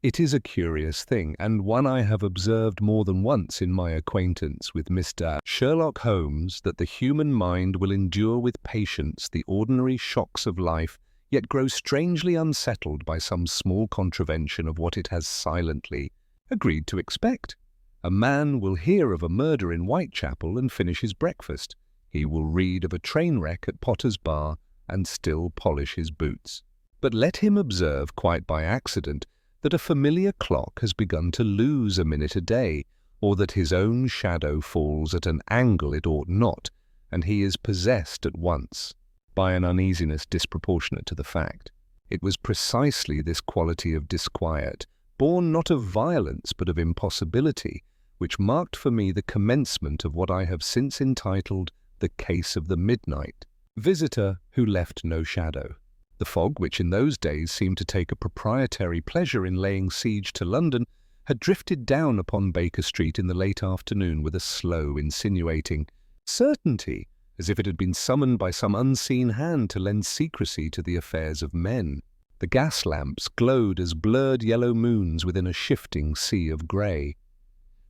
It is a curious thing, and one I have observed more than once in my acquaintance with Mr. Sherlock Holmes, that the human mind will endure with patience the ordinary shocks of life, yet grow strangely unsettled by some small contravention of what it has silently agreed to expect. A man will hear of a murder in Whitechapel and finish his breakfast. He will read of a train wreck at Potter's Bar and still polish his boots. But let him observe, quite by accident, that a familiar clock has begun to lose a minute a day, or that his own shadow falls at an angle it ought not, and he is possessed at once by an uneasiness disproportionate to the fact. It was precisely this quality of disquiet, born not of violence but of impossibility, which marked for me the commencement of what I have since entitled the case of the midnight visitor who left no shadow. The fog, which in those days seemed to take a proprietary pleasure in laying siege to London, had drifted down upon Baker Street in the late afternoon with a slow, insinuating certainty, as if it had been summoned by some unseen hand to lend secrecy to the affairs of men. The gas lamps glowed as blurred yellow moons within a shifting sea of grey.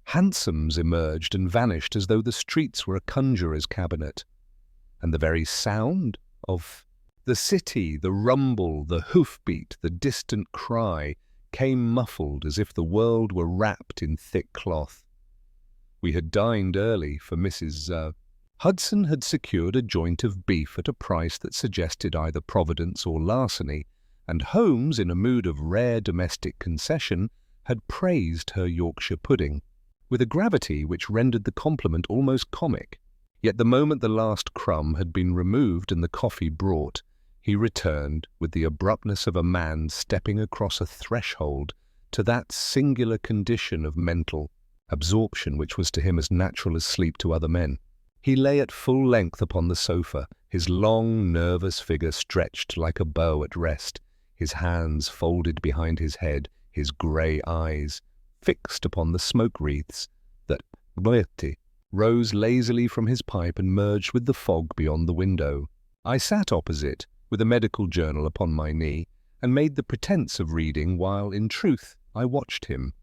Hansoms emerged and vanished as though the streets were a conjurer's cabinet, and the very sound of the city, the rumble, the hoofbeat, the distant cry, came muffled as if the world were wrapped in thick cloth. We had dined early, for Mrs. Hudson had secured a joint of beef at a price that suggested either providence or larceny, and Holmes, in a mood of rare domestic concession, had praised her Yorkshire pudding, with a gravity which rendered the compliment almost comic. Yet the moment the last crumb had been removed and the coffee brought, he returned with the abruptness of a man stepping across a threshold to that singular condition of mental absorption which was to him as natural as sleep to other men. He lay at full length upon the sofa, his long, nervous figure stretched like a bow at rest, his hands folded behind his head, his grey eyes fixed upon the smoke wreaths that rose lazily from his pipe and merged with the fog beyond the window. I sat opposite, with a medical journal upon my knee, and made the pretence of reading while, in truth, I watched him.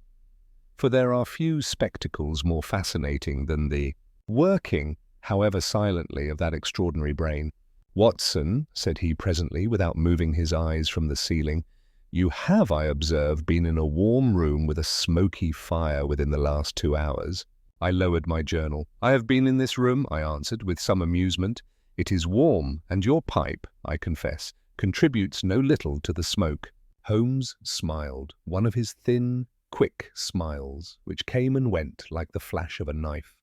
For there are few spectacles more fascinating than the working, however silently, of that extraordinary brain. "Watson," said he presently, without moving his eyes from the ceiling, "you have, I observe, been in a warm room with a smoky fire within the last 2 hours." I lowered my journal. "I have been in this room," I answered, with some amusement. "It is warm, and your pipe, I confess, contributes no little to the smoke." Holmes smiled, one of his thin, quick smiles, which came and went like the flash of a knife.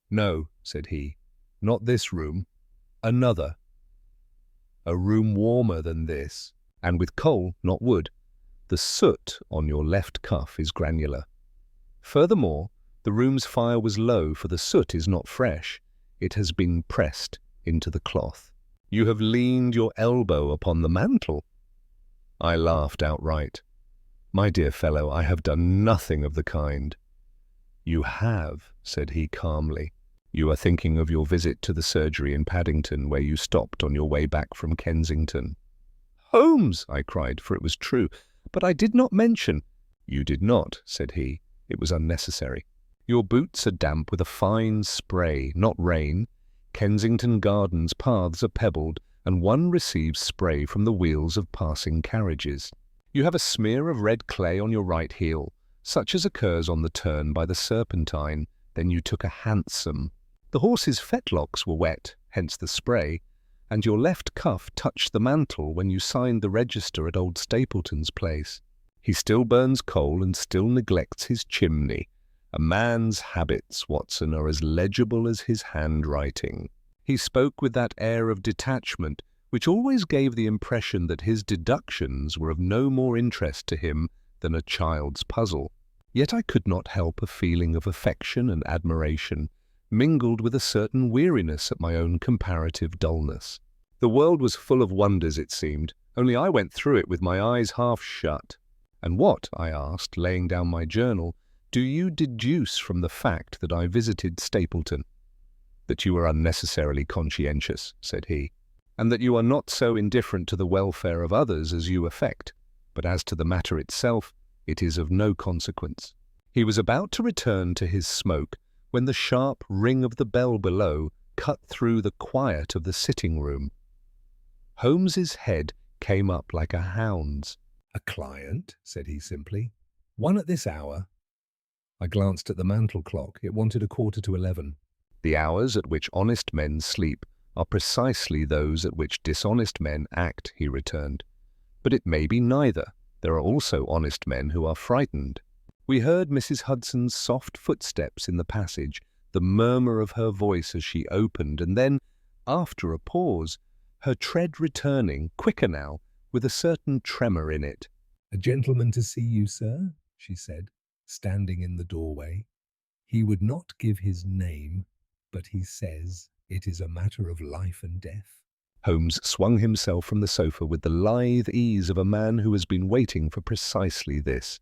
"No," said he, "not this room. Another. A room warmer than this, and with coal, not wood. The soot on your left cuff is granular. Furthermore, the room's fire was low, for the soot is not fresh. It has been pressed into the cloth. You have leaned your elbow upon the mantel." I laughed outright. "My dear fellow, I have done nothing of the kind." "You have," said he calmly. "You are thinking of your visit to the surgery in Paddington, where you stopped on your way back from Kensington." "Holmes!" I cried, for it was true. "But I did not mention—" "You did not," said he. "It was unnecessary. Your boots are damp with a fine spray, not rain. Kensington Gardens paths are pebbled, and one receives spray from the wheels of passing carriages. You have a smear of red clay on your right heel, such as occurs on the turn by the Serpentine. Then you took a hansom. The horse's fetlocks were wet, hence the spray, and your left cuff touched the mantel when you signed the register at old Stapleton's place. He still burns coal and still neglects his chimney. A man's habits, Watson, are as legible as his handwriting." He spoke with that air of detachment which always gave the impression that his deductions were of no more interest to him than a child's puzzle. Yet I could not help a feeling of affection and admiration, mingled with a certain weariness at my own comparative dullness. The world was full of wonders, it seemed, only I went through it with my eyes half shut. "And what," I asked, laying down my journal, "do you deduce from the fact that I visited Stapleton?" "That you are unnecessarily conscientious," said he, "and that you are not so indifferent to the welfare of others as you affect. But as to the matter itself, It is of no consequence." He was about to return to his smoke when the sharp ring of the bell below cut through the quiet of the sitting-room. Holmes's head came up like a hound's. "A client?" said he simply. "One at this hour?" I glanced at the mantel clock. It wanted 11:15. "The hours at which honest men sleep are precisely those at which dishonest men act," he returned. "But it may be neither. There are also honest men who are frightened." We heard Mrs. Hudson's soft footsteps in the passage, the murmur of her voice as she opened, and then, after a pause, her tread returning, quicker now, with a certain tremor in it. "A gentleman to see you, sir," she said, standing in the doorway. "He would not give his name, but he says it is a matter of life and death." Holmes swung himself from the sofa with the lithe ease of a man who has been waiting for precisely this.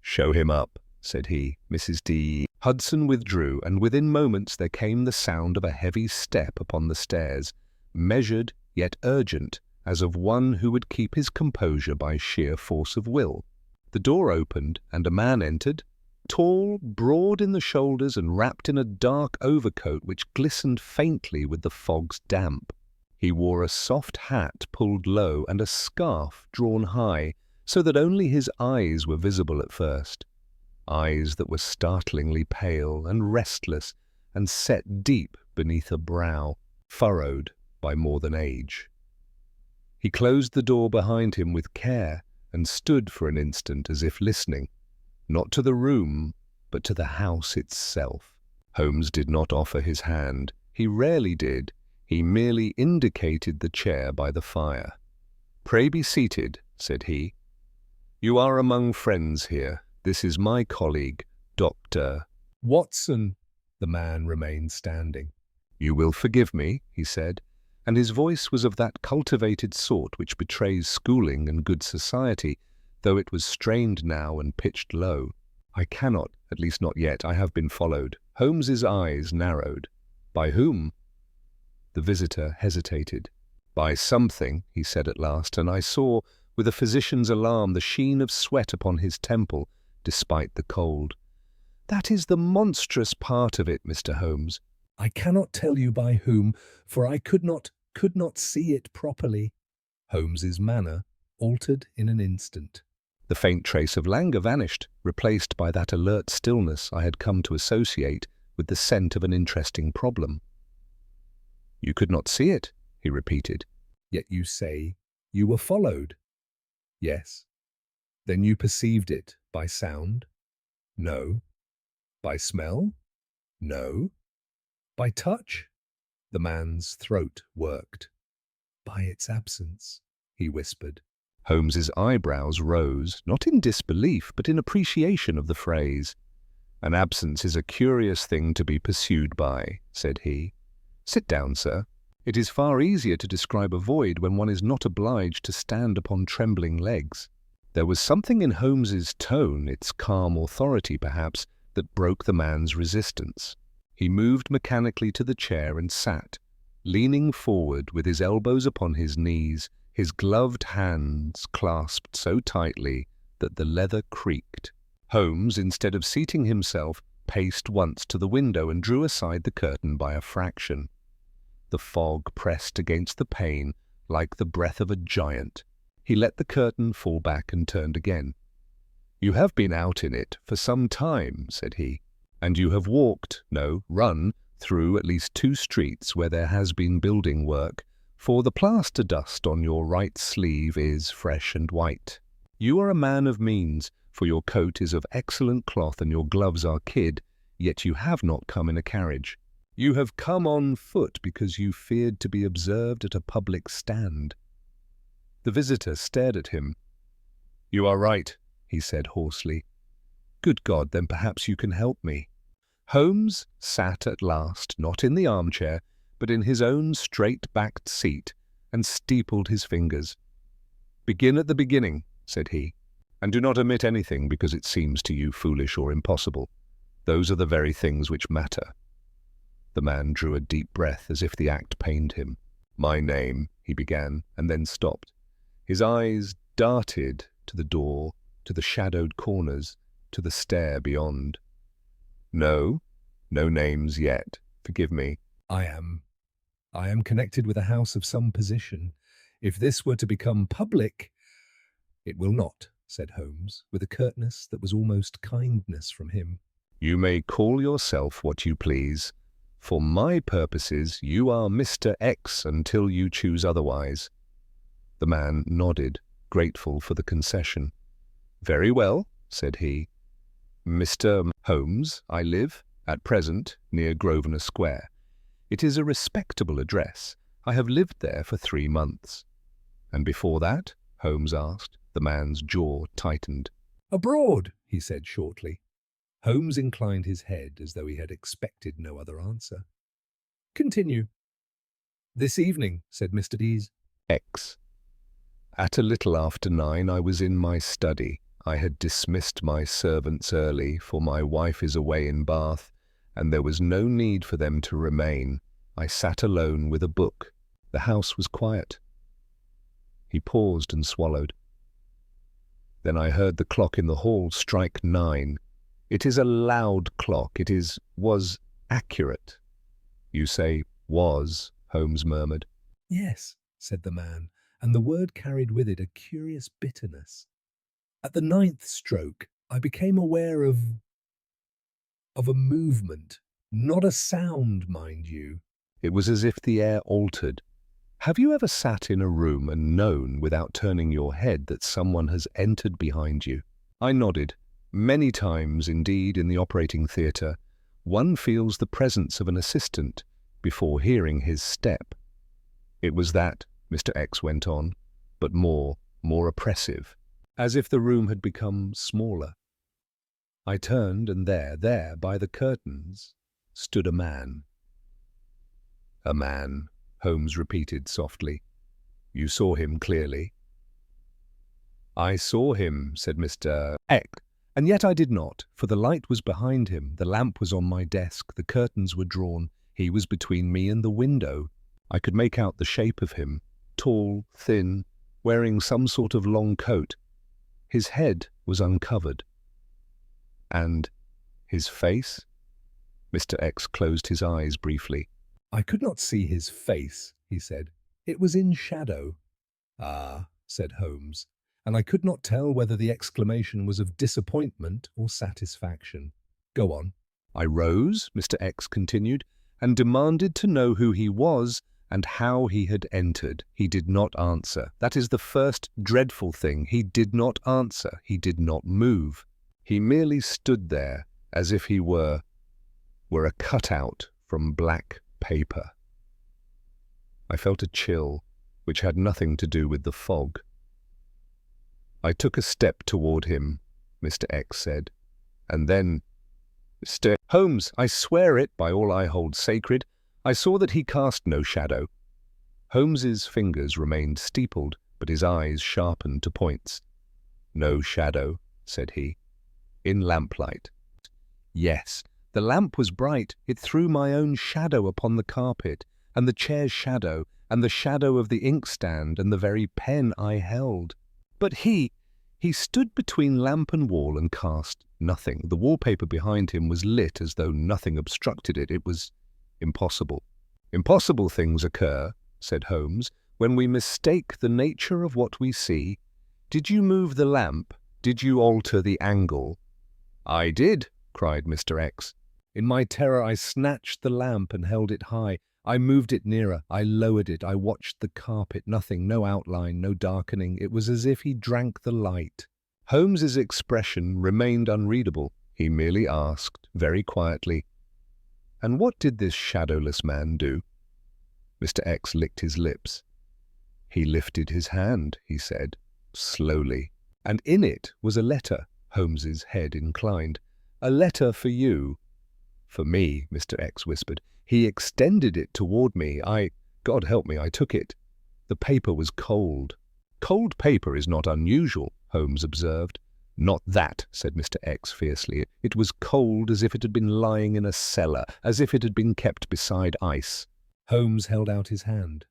"Show him up," said he. Mrs. D. Hudson withdrew, and within moments there came the sound of a heavy step upon the stairs, measured yet urgent, as of one who would keep his composure by sheer force of will. The door opened, and a man entered, tall, broad in the shoulders, and wrapped in a dark overcoat which glistened faintly with the fog's damp. He wore a soft hat pulled low and a scarf drawn high, so that only his eyes were visible at first. Eyes that were startlingly pale and restless and set deep beneath a brow, furrowed by more than age. He closed the door behind him with care and stood for an instant as if listening, not to the room, but to the house itself. Holmes did not offer his hand. He rarely did. He merely indicated the chair by the fire. "Pray be seated," said he. "You are among friends here. This is my colleague, Dr. Watson." The man remained standing. "You will forgive me," he said, and his voice was of that cultivated sort which betrays schooling and good society, though it was strained now and pitched low. "I cannot, at least not yet. I have been followed." Holmes's eyes narrowed. "By whom?" The visitor hesitated. "By something," he said at last, and I saw, with a physician's alarm, the sheen of sweat upon his temple, despite the cold. "That is the monstrous part of it, Mr. Holmes. I cannot tell you by whom, for I could not see it properly." Holmes's manner altered in an instant. The faint trace of languor vanished, replaced by that alert stillness I had come to associate with the scent of an interesting problem. "You could not see it," he repeated. "Yet you say you were followed." "Yes." "Then you perceived it by sound?" "No." "By smell?" "No." "By touch?" The man's throat worked. "By its absence," he whispered. Holmes's eyebrows rose, not in disbelief, but in appreciation of the phrase. "An absence is a curious thing to be pursued by," said he. "Sit down, sir. It is far easier to describe a void when one is not obliged to stand upon trembling legs." There was something in Holmes's tone, its calm authority perhaps, that broke the man's resistance. He moved mechanically to the chair and sat, leaning forward with his elbows upon his knees, his gloved hands clasped so tightly that the leather creaked. Holmes, instead of seating himself, paced once to the window and drew aside the curtain by a fraction. The fog pressed against the pane like the breath of a giant. He let the curtain fall back and turned again. "You have been out in it for some time," said he, "and you have run through at least 2 streets where there has been building work, for the plaster dust on your right sleeve is fresh and white. You are a man of means, for your coat is of excellent cloth and your gloves are kid, yet you have not come in a carriage. You have come on foot because you feared to be observed at a public stand." The visitor stared at him. "You are right," he said hoarsely. "Good God, then perhaps you can help me." Holmes sat at last, not in the armchair, but in his own straight-backed seat, and steepled his fingers. "Begin at the beginning," said he, "and do not omit anything because it seems to you foolish or impossible. Those are the very things which matter." The man drew a deep breath as if the act pained him. "My name," he began, and then stopped. His eyes darted to the door, to the shadowed corners, to the stair beyond. No, no names yet. Forgive me. I am connected with a house of some position. If this were to become public, it will not, said Holmes, with a curtness that was almost kindness from him. You may call yourself what you please. For my purposes, you are Mr. X until you choose otherwise. The man nodded, grateful for the concession. Very well, said he. Mr. Holmes, I live, at present, near Grosvenor Square. It is a respectable address. I have lived there for 3 months. And before that? Holmes asked. The man's jaw tightened. Abroad, he said shortly. Holmes inclined his head as though he had expected no other answer. Continue. This evening, said Mr. Dees. X. At a little after 9 I was in my study. I had dismissed my servants early, for my wife is away in Bath, and there was no need for them to remain. I sat alone with a book. The house was quiet. He paused and swallowed. Then I heard the clock in the hall strike 9. It is a loud clock. Was accurate. You say was, Holmes murmured. Yes, said the man, and the word carried with it a curious bitterness. At the 9th stroke, I became aware of a movement, not a sound, mind you. It was as if the air altered. Have you ever sat in a room and known, without turning your head, that someone has entered behind you? I nodded. Many times, indeed, in the operating theatre, one feels the presence of an assistant before hearing his step. It was that, Mr. X went on, but more oppressive, as if the room had become smaller. I turned, and there, by the curtains, stood a man. A man, Holmes repeated softly. You saw him clearly? I saw him, said Mr. X, and yet I did not, for the light was behind him, the lamp was on my desk, the curtains were drawn, he was between me and the window. I could make out the shape of him, tall, thin, wearing some sort of long coat. His head was uncovered. And his face? Mr. X closed his eyes briefly. I could not see his face, he said. It was in shadow. Ah, said Holmes, and I could not tell whether the exclamation was of disappointment or satisfaction. Go on. I rose, Mr. X continued, and demanded to know who he was and how he had entered. He did not answer. That is the first dreadful thing. He did not answer. He did not move. He merely stood there as if he were a cutout from black paper. I felt a chill, which had nothing to do with the fog. I took a step toward him, Mr. X said, and then, Mr. Holmes, I swear it by all I hold sacred, I saw that he cast no shadow. Holmes's fingers remained steepled, but his eyes sharpened to points. No shadow, said he. In lamplight. Yes, the lamp was bright. It threw my own shadow upon the carpet, and the chair's shadow, and the shadow of the inkstand, and the very pen I held. But he stood between lamp and wall and cast nothing. The wallpaper behind him was lit as though nothing obstructed it. It was impossible. Impossible things occur, said Holmes, when we mistake the nature of what we see. Did you move the lamp? Did you alter the angle? I did, cried Mr. X. In my terror I snatched the lamp and held it high. I moved it nearer. I lowered it. I watched the carpet. Nothing, no outline, no darkening. It was as if he drank the light. Holmes's expression remained unreadable. He merely asked, very quietly, "And what did this shadowless man do?" Mr. X licked his lips. "He lifted his hand," he said, slowly, "and in it was a letter." Holmes's head inclined. "A letter for you." "For me," Mr. X whispered. "He extended it toward me. God help me, I took it. The paper was cold." "Cold paper is not unusual," Holmes observed. "Not that," said Mr. X fiercely. "It was cold as if it had been lying in a cellar, as if it had been kept beside ice." Holmes held out his hand.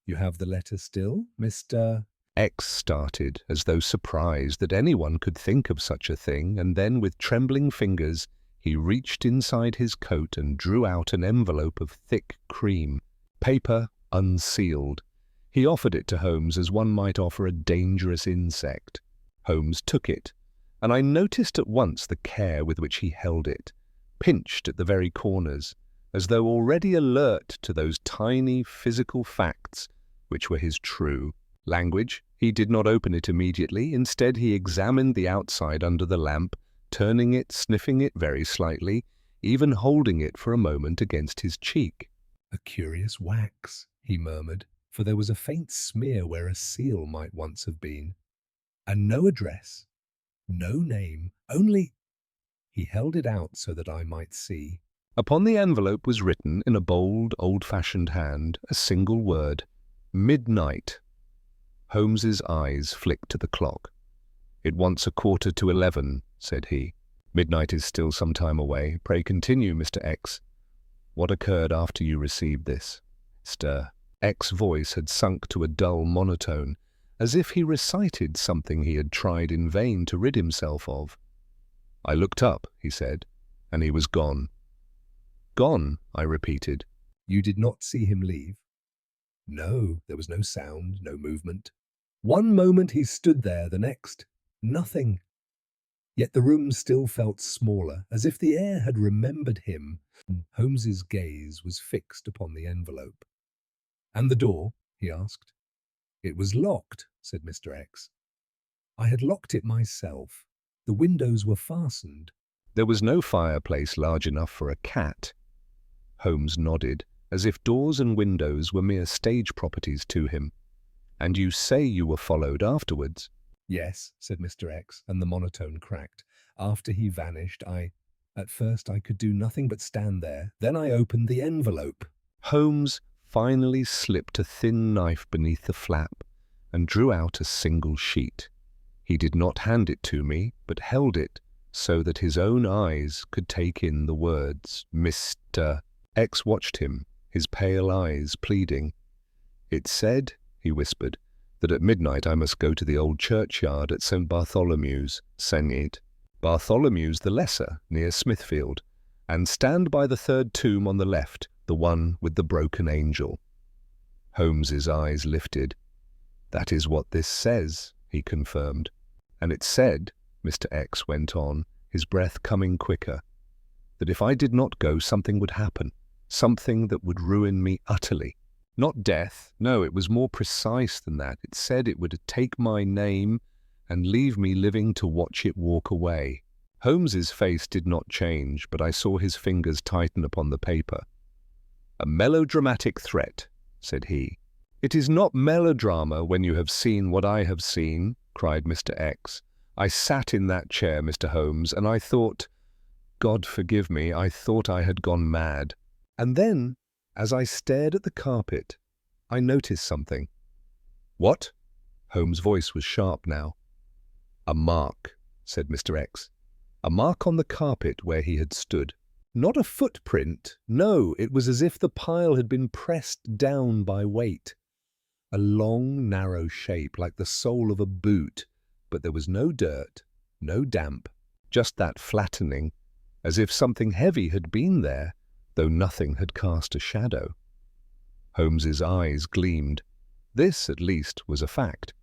"You have the letter still, Mr. X started, as though surprised that anyone could think of such a thing, and then with trembling fingers he reached inside his coat and drew out an envelope of thick cream, paper unsealed. He offered it to Holmes as one might offer a dangerous insect. Holmes took it, and I noticed at once the care with which he held it, pinched at the very corners, as though already alert to those tiny physical facts which were his true language. He did not open it immediately. Instead, he examined the outside under the lamp, turning it, sniffing it very slightly, even holding it for a moment against his cheek. "A curious wax," he murmured, for there was a faint smear where a seal might once have been. "And no address, no name, only—" He held it out so that I might see. Upon the envelope was written in a bold, old-fashioned hand a single word: midnight. Holmes's eyes flicked to the clock. "It wants 11:15, said he. "Midnight is still some time away. Pray continue, Mr. X. What occurred after you received this?" Mr. X's voice had sunk to a dull monotone, as if he recited something he had tried in vain to rid himself of. "I looked up," he said, "and he was gone." "Gone," I repeated. "You did not see him leave?" "No, there was no sound, no movement. One moment he stood there, the next, nothing. Yet the room still felt smaller, as if the air had remembered him." Holmes's gaze was fixed upon the envelope. "And the door?" he asked. "It was locked," said Mr. X. "I had locked it myself. The windows were fastened." "There was no fireplace large enough for a cat." Holmes nodded, as if doors and windows were mere stage properties to him. "And you say you were followed afterwards?" "Yes," said Mr. X, and the monotone cracked. "After he vanished, at first I could do nothing but stand there. Then I opened the envelope." Holmes finally slipped a thin knife beneath the flap and drew out a single sheet. He did not hand it to me, but held it so that his own eyes could take in the words. Mr. X watched him, his pale eyes pleading. "It said," he whispered, "that at midnight I must go to the old churchyard at St. Bartholomew's, St. Bartholomew's the Lesser, near Smithfield, and stand by the third tomb on the left, the one with the broken angel." Holmes's eyes lifted. "That is what this says," he confirmed. "And it said," Mr. X went on, his breath coming quicker, "that if I did not go, something would happen, something that would ruin me utterly. Not death, no, it was more precise than that. It said it would take my name and leave me living to watch it walk away." Holmes's face did not change, but I saw his fingers tighten upon the paper. "A melodramatic threat," said he. "It is not melodrama when you have seen what I have seen," cried Mr. X. "I sat in that chair, Mr. Holmes, and I thought, God forgive me, I thought I had gone mad. And then, as I stared at the carpet, I noticed something." "What?" Holmes' voice was sharp now. "A mark," said Mr. X. "A mark on the carpet where he had stood. Not a footprint, no, it was as if the pile had been pressed down by weight. A long, narrow shape, like the sole of a boot, but there was no dirt, no damp, just that flattening, as if something heavy had been there, though nothing had cast a shadow." Holmes's eyes gleamed. This, at least, was a fact.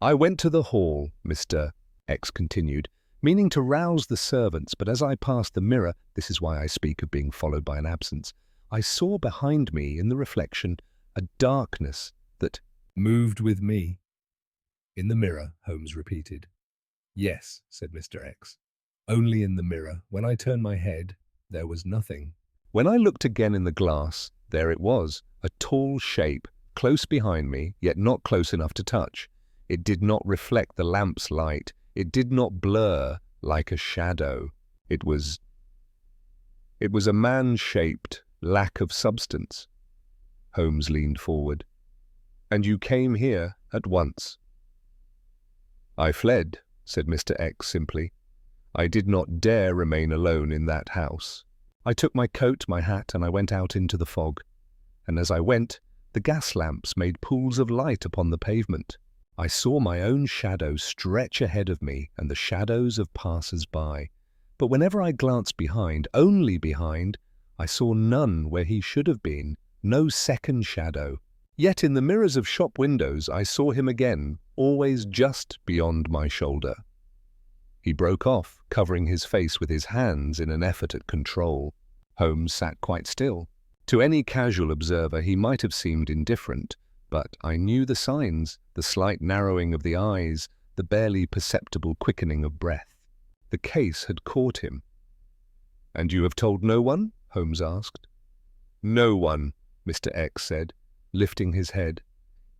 "I went to the hall," Mr. X continued, meaning to rouse the servants, but as I passed the mirror, this is why I speak of being followed by an absence, I saw behind me in the reflection a darkness that moved with me. "In the mirror," Holmes repeated. "Yes," said Mr. X. "Only in the mirror. When I turned my head, there was nothing. When I looked again in the glass, there it was, a tall shape, close behind me, yet not close enough to touch. It did not reflect the lamp's light. It did not blur like a shadow. It was a man-shaped lack of substance." Holmes leaned forward. "And you came here at once?" "I fled," said Mr. X simply. "I did not dare remain alone in that house. I took my coat, my hat, and I went out into the fog. And as I went, the gas lamps made pools of light upon the pavement. I saw my own shadow stretch ahead of me and the shadows of passers-by. But whenever I glanced behind, only behind, I saw none where he should have been, no second shadow. Yet in the mirrors of shop windows I saw him again, always just beyond my shoulder. He broke off, covering his face with his hands in an effort at control. Holmes sat quite still. To any casual observer he might have seemed indifferent, but I knew the signs, the slight narrowing of the eyes, the barely perceptible quickening of breath. The case had caught him. "And you have told no one?" Holmes asked. "No one," Mr. X said, lifting his head.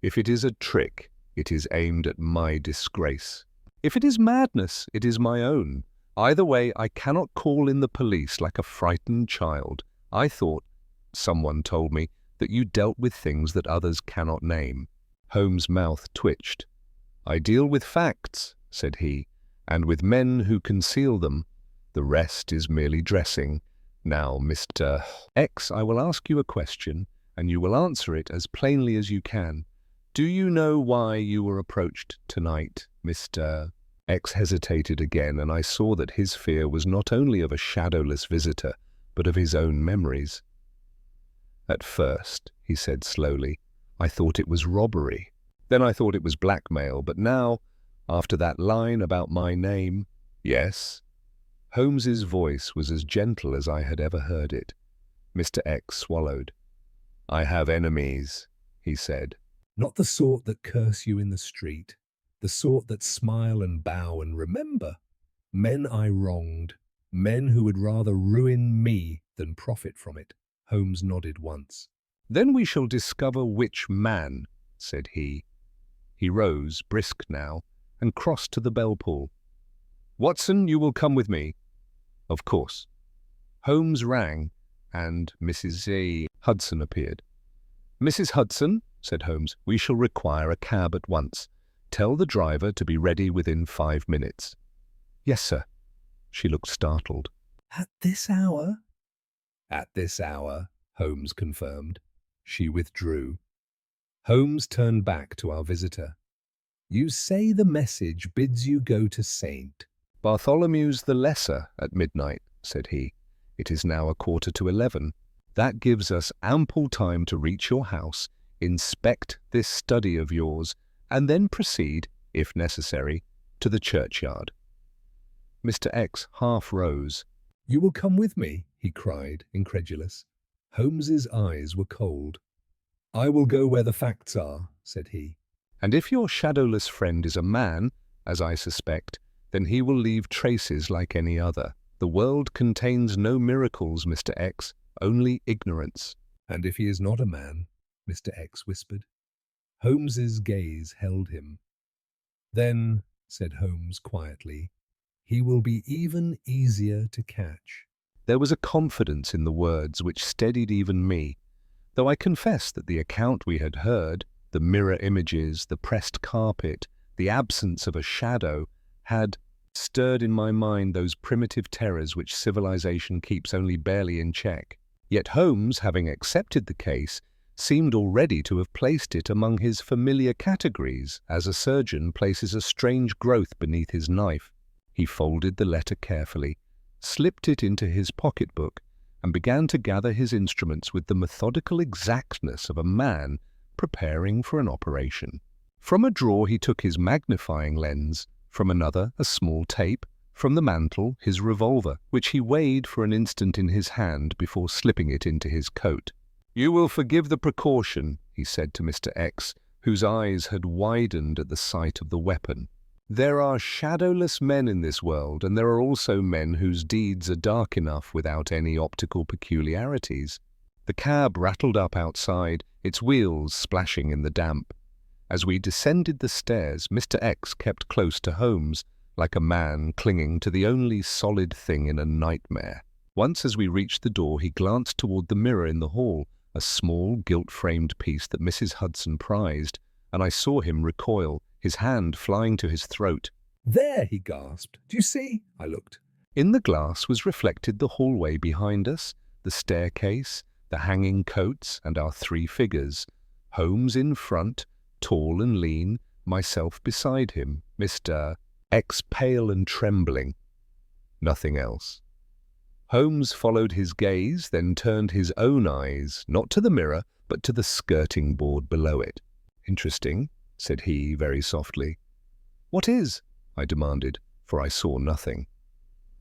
"If it is a trick, it is aimed at my disgrace. If it is madness, it is my own. Either way, I cannot call in the police like a frightened child. I thought, someone told me, that you dealt with things that others cannot name." Holmes' mouth twitched. "I deal with facts," said he, "and with men who conceal them. The rest is merely dressing. Now, Mr. X, I will ask you a question, and you will answer it as plainly as you can. Do you know why you were approached tonight, Mr. X?" hesitated again, and I saw that his fear was not only of a shadowless visitor, but of his own memories. "At first," he said slowly, "I thought it was robbery. Then I thought it was blackmail, but now, after that line about my name—" "Yes?" Holmes's voice was as gentle as I had ever heard it. Mr. X swallowed. "I have enemies," he said. "Not the sort that curse you in the street, the sort that smile and bow and remember. Men I wronged, men who would rather ruin me than profit from it." Holmes nodded once. "Then we shall discover which man," said he. He rose, brisk now, and crossed to the bell-pull. "Watson, you will come with me." "Of course." Holmes rang, and Mrs. Hudson appeared. "Mrs. Hudson," said Holmes, "we shall require a cab at once. Tell the driver to be ready within 5 minutes." "Yes, sir." She looked startled. "At this hour?" "At this hour," Holmes confirmed. She withdrew. Holmes turned back to our visitor. "You say the message bids you go to St. Bartholomew's the Lesser at midnight," said he. "It is now 11:15. That gives us ample time to reach your house, inspect this study of yours, and then proceed, if necessary, to the churchyard." Mr. X half rose. "You will come with me?" he cried, incredulous. Holmes's eyes were cold. "I will go where the facts are," said he. "And if your shadowless friend is a man, as I suspect, then he will leave traces like any other. The world contains no miracles, Mr. X, only ignorance." "And if he is not a man?" Mr. X whispered. Holmes's gaze held him. "Then," said Holmes quietly, "he will be even easier to catch." There was a confidence in the words which steadied even me, though I confess that the account we had heard, the mirror images, the pressed carpet, the absence of a shadow, had stirred in my mind those primitive terrors which civilization keeps only barely in check. Yet Holmes, having accepted the case, seemed already to have placed it among his familiar categories, as a surgeon places a strange growth beneath his knife. He folded the letter carefully, slipped it into his pocketbook, and began to gather his instruments with the methodical exactness of a man preparing for an operation. From a drawer he took his magnifying lens, from another a small tape, from the mantel his revolver, which he weighed for an instant in his hand before slipping it into his coat. "You will forgive the precaution," he said to Mr. X, whose eyes had widened at the sight of the weapon. "There are shadowless men in this world, and there are also men whose deeds are dark enough without any optical peculiarities." The cab rattled up outside, its wheels splashing in the damp. As we descended the stairs, Mr. X kept close to Holmes, like a man clinging to the only solid thing in a nightmare. Once as we reached the door, he glanced toward the mirror in the hall, a small gilt-framed piece that Mrs. Hudson prized, and I saw him recoil, his hand flying to his throat. "There!" he gasped. "Do you see?" I looked. In the glass was reflected the hallway behind us, the staircase, the hanging coats, and our 3 figures. Holmes in front, tall and lean, myself beside him, Mr. X pale and trembling. Nothing else. Holmes followed his gaze, then turned his own eyes, not to the mirror, but to the skirting board below it. "Interesting," said he very softly. "What is?" I demanded, for I saw nothing.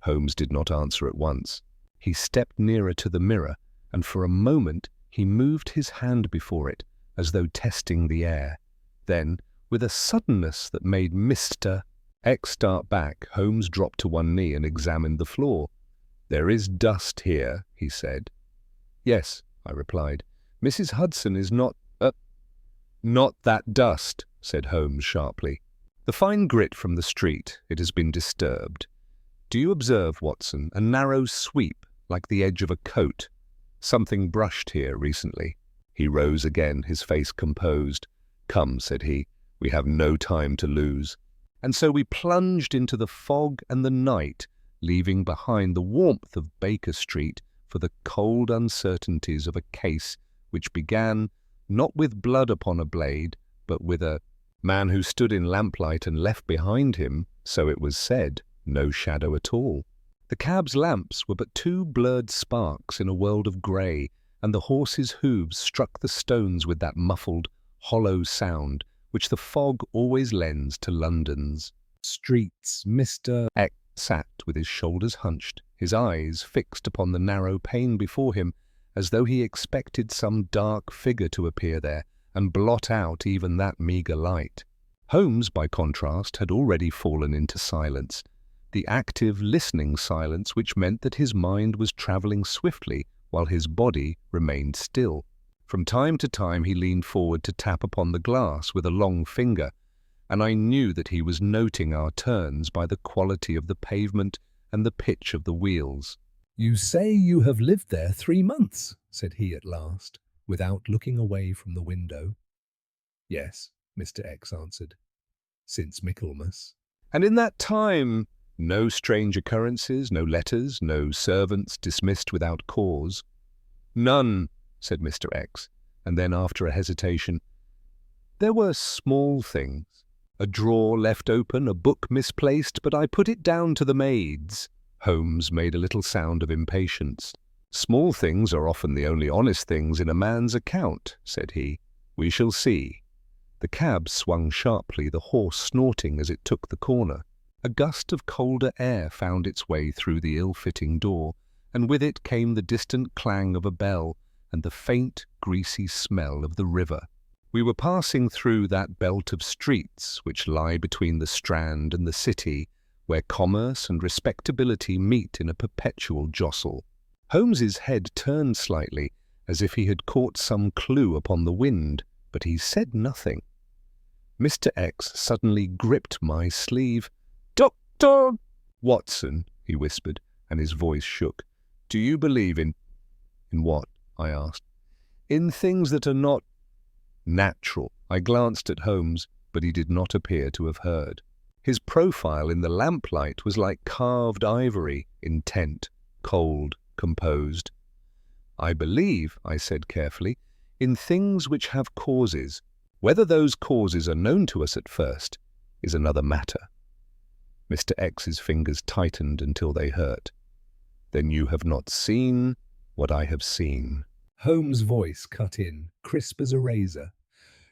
Holmes did not answer at once. He stepped nearer to the mirror, and for a moment he moved his hand before it, as though testing the air. Then, with a suddenness that made Mr. X start back, Holmes dropped to one knee and examined the floor. "There is dust here," he said. "Yes," I replied. "Mrs. Hudson is not that dust," said Holmes sharply. "The fine grit from the street. It has been disturbed. Do you observe, Watson, a narrow sweep, like the edge of a coat? Something brushed here recently." He rose again, his face composed. "Come," said he, "we have no time to lose." And so we plunged into the fog and the night, leaving behind the warmth of Baker Street for the cold uncertainties of a case which began not with blood upon a blade, but with a man who stood in lamplight and left behind him, so it was said, no shadow at all. The cab's lamps were but two blurred sparks in a world of grey, and the horse's hooves struck the stones with that muffled, hollow sound which the fog always lends to London's streets. Mr. X sat with his shoulders hunched, his eyes fixed upon the narrow pane before him, as though he expected some dark figure to appear there and blot out even that meagre light. Holmes, by contrast, had already fallen into silence, the active, listening silence which meant that his mind was travelling swiftly while his body remained still. From time to time he leaned forward to tap upon the glass with a long finger, and I knew that he was noting our turns by the quality of the pavement and the pitch of the wheels. "You say you have lived there 3 months," said he at last, without looking away from the window. "Yes," Mr. X answered, "since Michaelmas." "And in that time, no strange occurrences, no letters, no servants dismissed without cause?" "None," said Mr. X, and then, after a hesitation, "There were small things. A drawer left open, a book misplaced, but I put it down to the maids." Holmes made a little sound of impatience. "Small things are often the only honest things in a man's account," said he. "We shall see." The cab swung sharply, the horse snorting as it took the corner. A gust of colder air found its way through the ill-fitting door, and with it came the distant clang of a bell and the faint, greasy smell of the river. We were passing through that belt of streets which lie between the Strand and the City, where commerce and respectability meet in a perpetual jostle. Holmes's head turned slightly, as if he had caught some clue upon the wind, but he said nothing. Mr. X suddenly gripped my sleeve. "Dr. Watson," he whispered, and his voice shook. "Do you believe in—" "In what?" I asked. "In things that are not natural." I glanced at Holmes, but he did not appear to have heard. His profile in the lamplight was like carved ivory, intent, cold, composed. "I believe," I said carefully, "in things which have causes. Whether those causes are known to us at first is another matter." Mr. X's fingers tightened until they hurt. "Then you have not seen what I have seen." Holmes' voice cut in, crisp as a razor.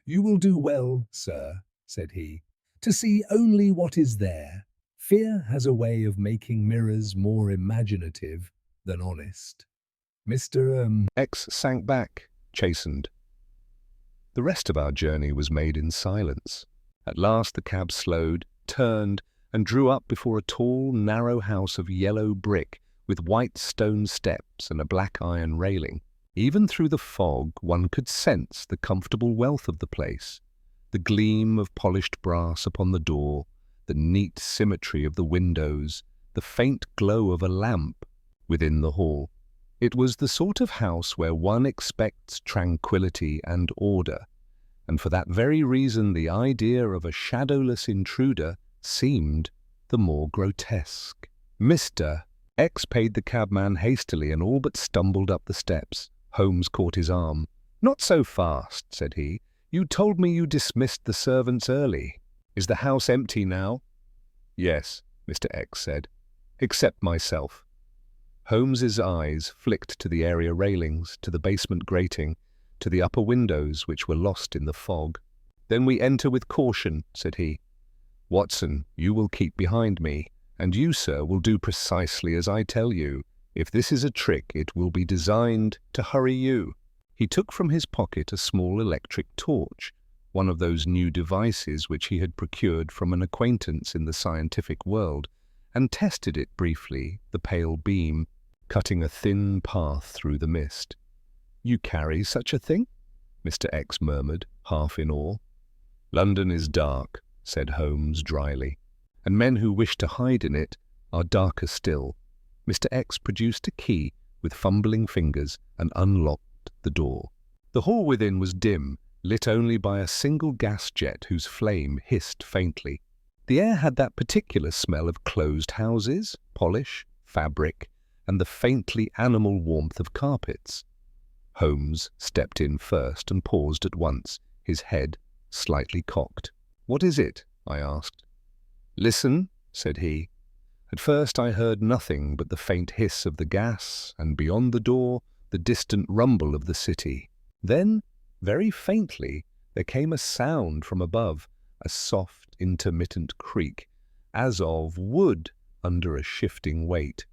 "You will do well, sir," said he, "to see only what is there. Fear has a way of making mirrors more imaginative than honest." Mr. X sank back, chastened. The rest of our journey was made in silence. At last the cab slowed, turned, and drew up before a tall, narrow house of yellow brick with white stone steps and a black iron railing. Even through the fog one could sense the comfortable wealth of the place, the gleam of polished brass upon the door, the neat symmetry of the windows, the faint glow of a lamp within the hall. It was the sort of house where one expects tranquility and order, and for that very reason the idea of a shadowless intruder seemed the more grotesque. Mr. X paid the cabman hastily and all but stumbled up the steps. Holmes caught his arm. "Not so fast," said he. "You told me you dismissed the servants early." Is the house empty now? Yes, Mr. X said. Except myself. Holmes's eyes flicked to the area railings, to the basement grating, to the upper windows which were lost in the fog. Then we enter with caution, said he. Watson, you will keep behind me, and you, sir, will do precisely as I tell you. If this is a trick, it will be designed to hurry you. He took from his pocket a small electric torch, one of those new devices which he had procured from an acquaintance in the scientific world, and tested it briefly, the pale beam, cutting a thin path through the mist. You carry such a thing? Mr. X murmured, half in awe. London is dark, said Holmes dryly, and men who wish to hide in it are darker still. Mr. X produced a key with fumbling fingers and unlocked the door. The hall within was dim, lit only by a single gas jet whose flame hissed faintly. The air had that particular smell of closed houses, polish, fabric, and the faintly animal warmth of carpets. Holmes stepped in first and paused at once, his head slightly cocked. What is it? I asked. Listen, said he. At first I heard nothing but the faint hiss of the gas, and beyond the door, the distant rumble of the city. Then, very faintly, there came a sound from above, a soft, intermittent creak, as of wood under a shifting weight.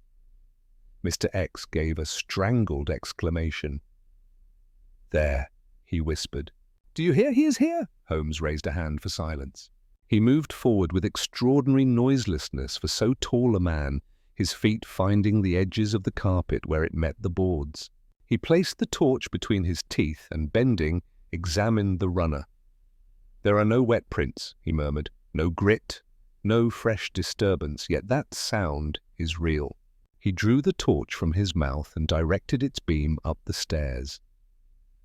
Mr. X gave a strangled exclamation. There, he whispered. Do you hear? He is here! Holmes raised a hand for silence. He moved forward with extraordinary noiselessness for so tall a man, his feet finding the edges of the carpet where it met the boards. He placed the torch between his teeth and, bending, examined the runner. There are no wet prints, he murmured, no grit, no fresh disturbance, yet that sound is real. He drew the torch from his mouth and directed its beam up the stairs.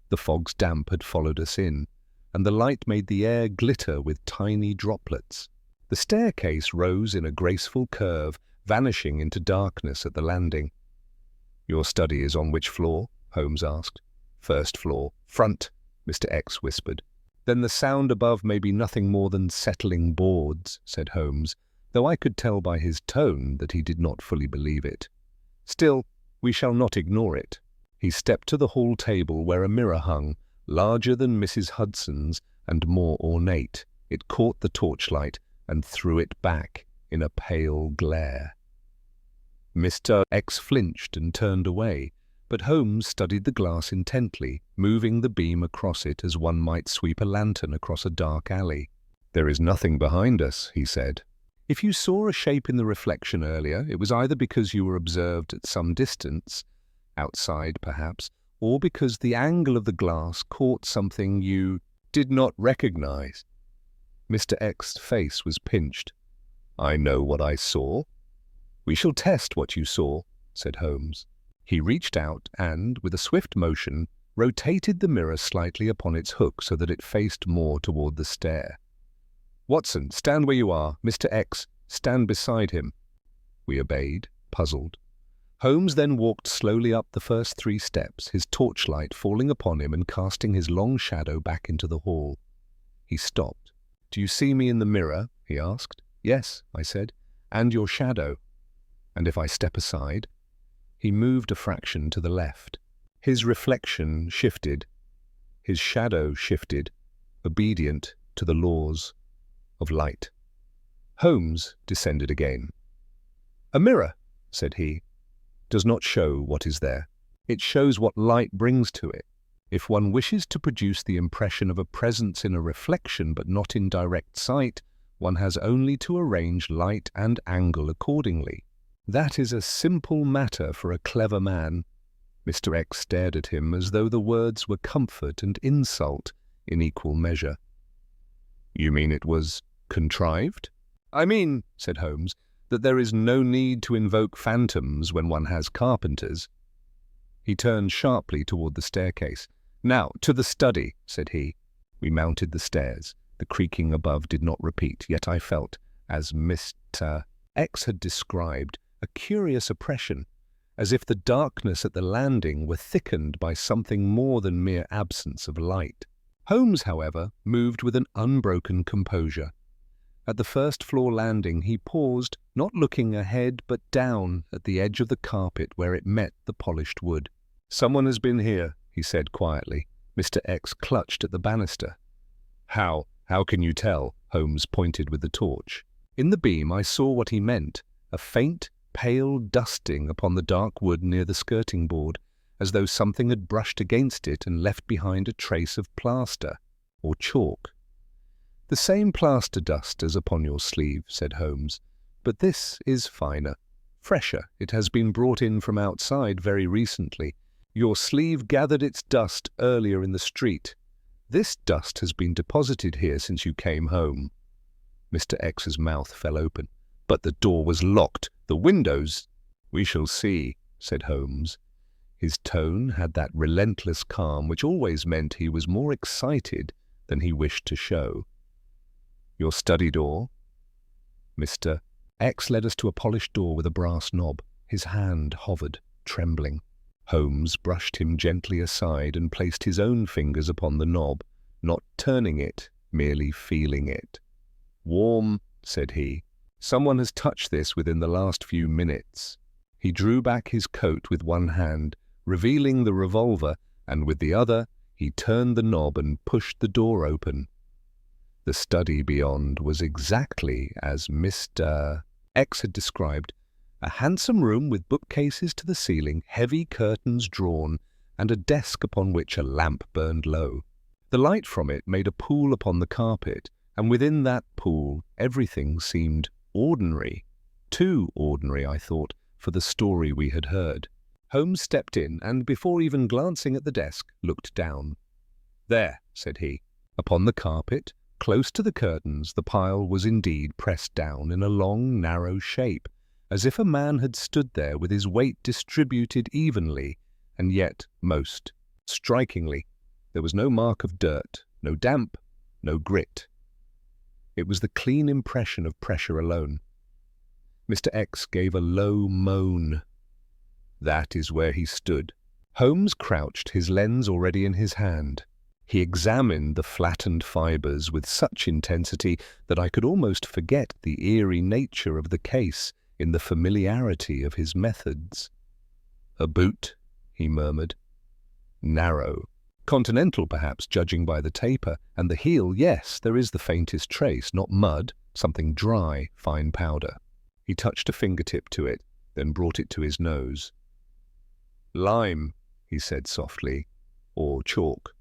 The fog's damp had followed us in, and the light made the air glitter with tiny droplets. The staircase rose in a graceful curve, vanishing into darkness at the landing. Your study is on which floor? Holmes asked. First floor. Front, Mr. X whispered. Then the sound above may be nothing more than settling boards, said Holmes, though I could tell by his tone that he did not fully believe it. Still, we shall not ignore it. He stepped to the hall table where a mirror hung, larger than Mrs. Hudson's and more ornate. It caught the torchlight and threw it back in a pale glare. Mr. X flinched and turned away, but Holmes studied the glass intently, moving the beam across it as one might sweep a lantern across a dark alley. There is nothing behind us, he said. If you saw a shape in the reflection earlier, it was either because you were observed at some distance, outside perhaps, or because the angle of the glass caught something you did not recognize. Mr. X's face was pinched. I know what I saw. We shall test what you saw, said Holmes. He reached out and, with a swift motion, rotated the mirror slightly upon its hook so that it faced more toward the stair. Watson, stand where you are. Mr. X, stand beside him. We obeyed, puzzled. Holmes then walked slowly up the first 3 steps, his torchlight falling upon him and casting his long shadow back into the hall. He stopped. Do you see me in the mirror? He asked. Yes, I said. And your shadow. And if I step aside? He moved a fraction to the left. His reflection shifted. His shadow shifted, obedient to the laws of light. Holmes descended again. A mirror, said he, does not show what is there. It shows what light brings to it. If one wishes to produce the impression of a presence in a reflection but not in direct sight, one has only to arrange light and angle accordingly. That is a simple matter for a clever man. Mr. X stared at him as though the words were comfort and insult in equal measure. You mean it was contrived? I mean, said Holmes, that there is no need to invoke phantoms when one has carpenters. He turned sharply toward the staircase. Now, to the study, said he. We mounted the stairs. The creaking above did not repeat, yet I felt, as Mr. X had described, a curious oppression, as if the darkness at the landing were thickened by something more than mere absence of light. Holmes, however, moved with an unbroken composure. At the first-floor landing, he paused, not looking ahead but down at the edge of the carpet where it met the polished wood. "Someone has been here," he said quietly. Mr. X clutched at the banister. "How? How can you tell?" Holmes pointed with the torch. In the beam I saw what he meant, a faint, pale dusting upon the dark wood near the skirting board, as though something had brushed against it and left behind a trace of plaster or chalk. "The same plaster dust as upon your sleeve," said Holmes, "but this is finer, fresher. It has been brought in from outside very recently. Your sleeve gathered its dust earlier in the street. This dust has been deposited here since you came home." Mr. X's mouth fell open. "But the door was locked. The windows—" "We shall see," said Holmes. His tone had that relentless calm which always meant he was more excited than he wished to show. "Your study door?" Mr. X led us to a polished door with a brass knob. His hand hovered, trembling. Holmes brushed him gently aside and placed his own fingers upon the knob, not turning it, merely feeling it. "Warm," said he. "Someone has touched this within the last few minutes." He drew back his coat with one hand, revealing the revolver, and with the other he turned the knob and pushed the door open. The study beyond was exactly as Mr. X had described, a handsome room with bookcases to the ceiling, heavy curtains drawn, and a desk upon which a lamp burned low. The light from it made a pool upon the carpet, and within that pool everything seemed ordinary. Too ordinary, I thought, for the story we had heard. Holmes stepped in and, before even glancing at the desk, looked down. "There," said he. Upon the carpet, close to the curtains, the pile was indeed pressed down in a long, narrow shape, as if a man had stood there with his weight distributed evenly, and yet, most strikingly, there was no mark of dirt, no damp, no grit. It was the clean impression of pressure alone. Mr. X gave a low moan. That is where he stood. Holmes crouched, his lens already in his hand. He examined the flattened fibres with such intensity that I could almost forget the eerie nature of the case in the familiarity of his methods. "A boot," he murmured. "Narrow. Continental, perhaps, judging by the taper. And the heel, yes, there is the faintest trace, not mud, something dry, fine powder." He touched a fingertip to it, then brought it to his nose. "Lime," he said softly, "or chalk."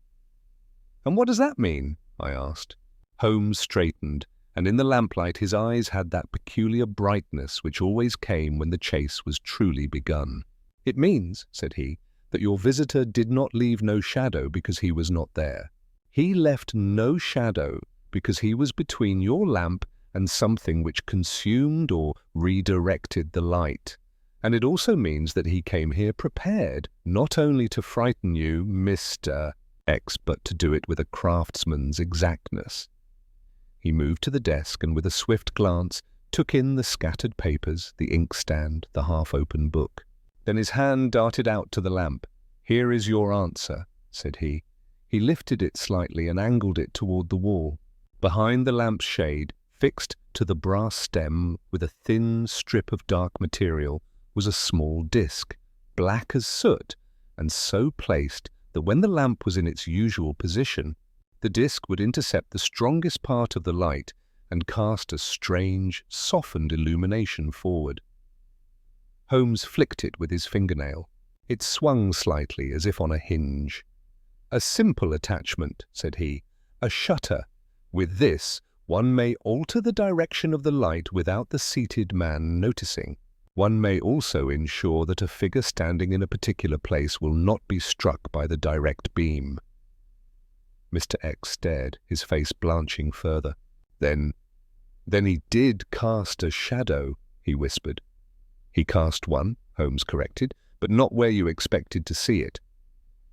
"And what does that mean?" I asked. Holmes straightened, and in the lamplight his eyes had that peculiar brightness which always came when the chase was truly begun. "It means," said he, "that your visitor did not leave no shadow because he was not there. He left no shadow because he was between your lamp and something which consumed or redirected the light. And it also means that he came here prepared, not only to frighten you, Mr. X, but to do it with a craftsman's exactness." He moved to the desk and with a swift glance took in the scattered papers, the inkstand, the half-open book. Then his hand darted out to the lamp. "Here is your answer," said he. He lifted it slightly and angled it toward the wall. Behind the lamp's shade, fixed to the brass stem with a thin strip of dark material, was a small disc, black as soot, and so placed that when the lamp was in its usual position, the disc would intercept the strongest part of the light and cast a strange, softened illumination forward. Holmes flicked it with his fingernail. It swung slightly as if on a hinge. "A simple attachment," said he, "a shutter. With this, one may alter the direction of the light without the seated man noticing. One may also ensure that a figure standing in a particular place will not be struck by the direct beam." Mr. X stared, his face blanching further. Then he did cast a shadow," he whispered. "He cast one," Holmes corrected, "but not where you expected to see it."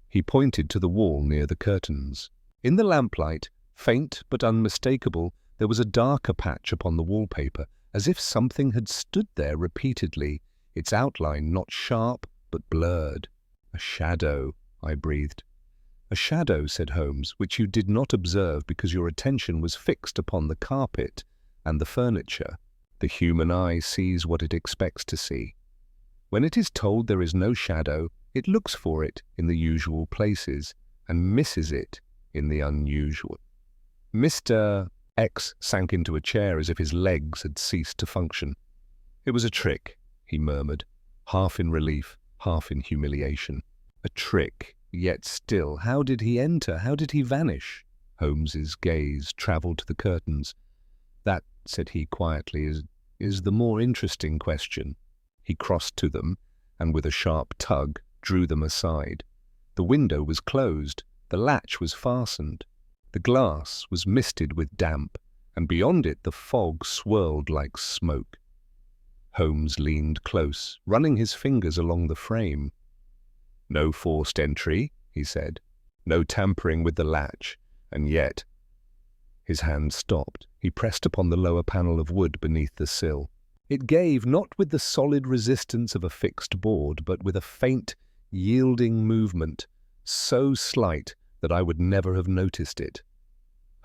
He pointed to the wall near the curtains. In the lamplight, faint but unmistakable, there was a darker patch upon the wallpaper, as if something had stood there repeatedly, its outline not sharp but blurred. "A shadow," I breathed. "A shadow," said Holmes, "which you did not observe because your attention was fixed upon the carpet, and the furniture. The human eye sees what it expects to see. When it is told there is no shadow, it looks for it in the usual places and misses it in the unusual. Mr. X sank into a chair as if his legs had ceased to function. "It was a trick," he murmured, half in relief, half in humiliation. A trick, yet still, how did he enter? How did he vanish? Holmes's gaze travelled to the curtains. "That," said he quietly, is the more interesting question." He crossed to them, and with a sharp tug, drew them aside. The window was closed, the latch was fastened. The glass was misted with damp, and beyond it the fog swirled like smoke. Holmes leaned close, running his fingers along the frame. "No forced entry," he said. "No tampering with the latch, and yet—" His hand stopped. He pressed upon the lower panel of wood beneath the sill. It gave not with the solid resistance of a fixed board, but with a faint, yielding movement, so slight that I would never have noticed it.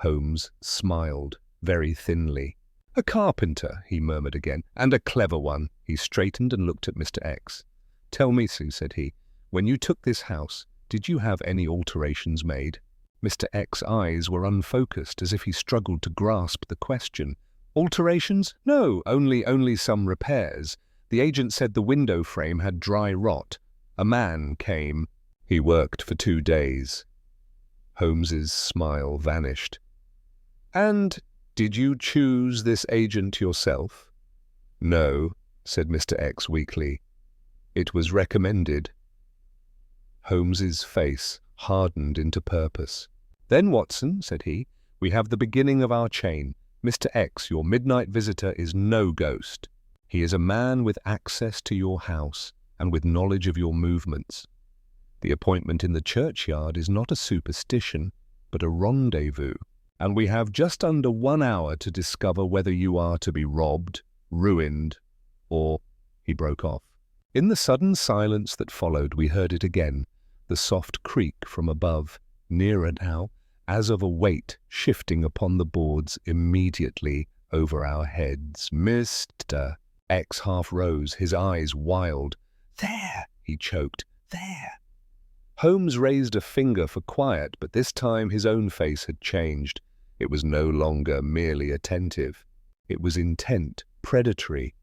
Holmes smiled, very thinly. "A carpenter," he murmured again, "and a clever one." He straightened and looked at Mr. X. "Tell me, Sue," said he, "when you took this house, did you have any alterations made?" Mr. X's eyes were unfocused, as if he struggled to grasp the question. "Alterations? No, only some repairs. The agent said the window frame had dry rot. A man came. He worked for 2 days. Holmes's smile vanished. "And did you choose this agent yourself?" "No," said Mr. X weakly. "It was recommended." Holmes's face hardened into purpose. "Then, Watson," said he, "we have the beginning of our chain. Mr. X, your midnight visitor, is no ghost. He is a man with access to your house and with knowledge of your movements. The appointment in the churchyard is not a superstition, but a rendezvous, and we have just under 1 hour to discover whether you are to be robbed, ruined, or—" He broke off. In the sudden silence that followed, we heard it again, the soft creak from above, nearer now, as of a weight shifting upon the boards immediately over our heads. Mr. X half rose, his eyes wild. "There!" he choked. "There!" Holmes raised a finger for quiet, but this time his own face had changed. It was no longer merely attentive. It was intent, predatory.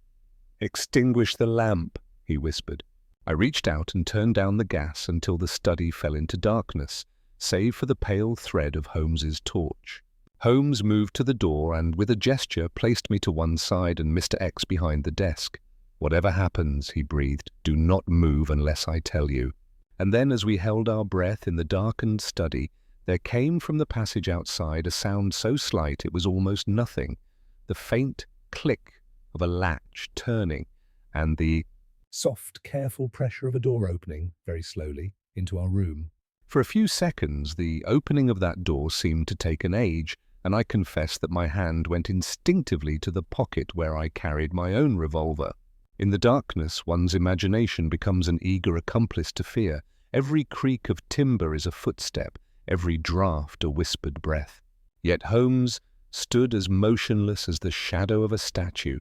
"Extinguish the lamp," he whispered. I reached out and turned down the gas until the study fell into darkness, save for the pale thread of Holmes's torch. Holmes moved to the door and, with a gesture, placed me to one side and Mr. X behind the desk. "Whatever happens," he breathed, "do not move unless I tell you." And then, as we held our breath in the darkened study, there came from the passage outside a sound so slight it was almost nothing, the faint click of a latch turning, and the soft, careful pressure of a door opening, very slowly, into our room. For a few seconds, the opening of that door seemed to take an age, and I confess that my hand went instinctively to the pocket where I carried my own revolver. In the darkness, one's imagination becomes an eager accomplice to fear. Every creak of timber is a footstep, every draught a whispered breath. Yet Holmes stood as motionless as the shadow of a statue,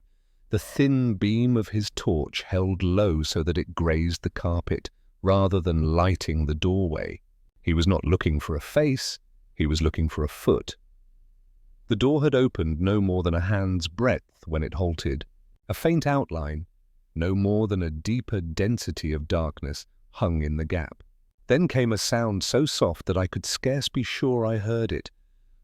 the thin beam of his torch held low so that it grazed the carpet, rather than lighting the doorway. He was not looking for a face, he was looking for a foot. The door had opened no more than a hand's breadth when it halted. A faint outline, no more than a deeper density of darkness, hung in the gap. Then came a sound so soft that I could scarce be sure I heard it,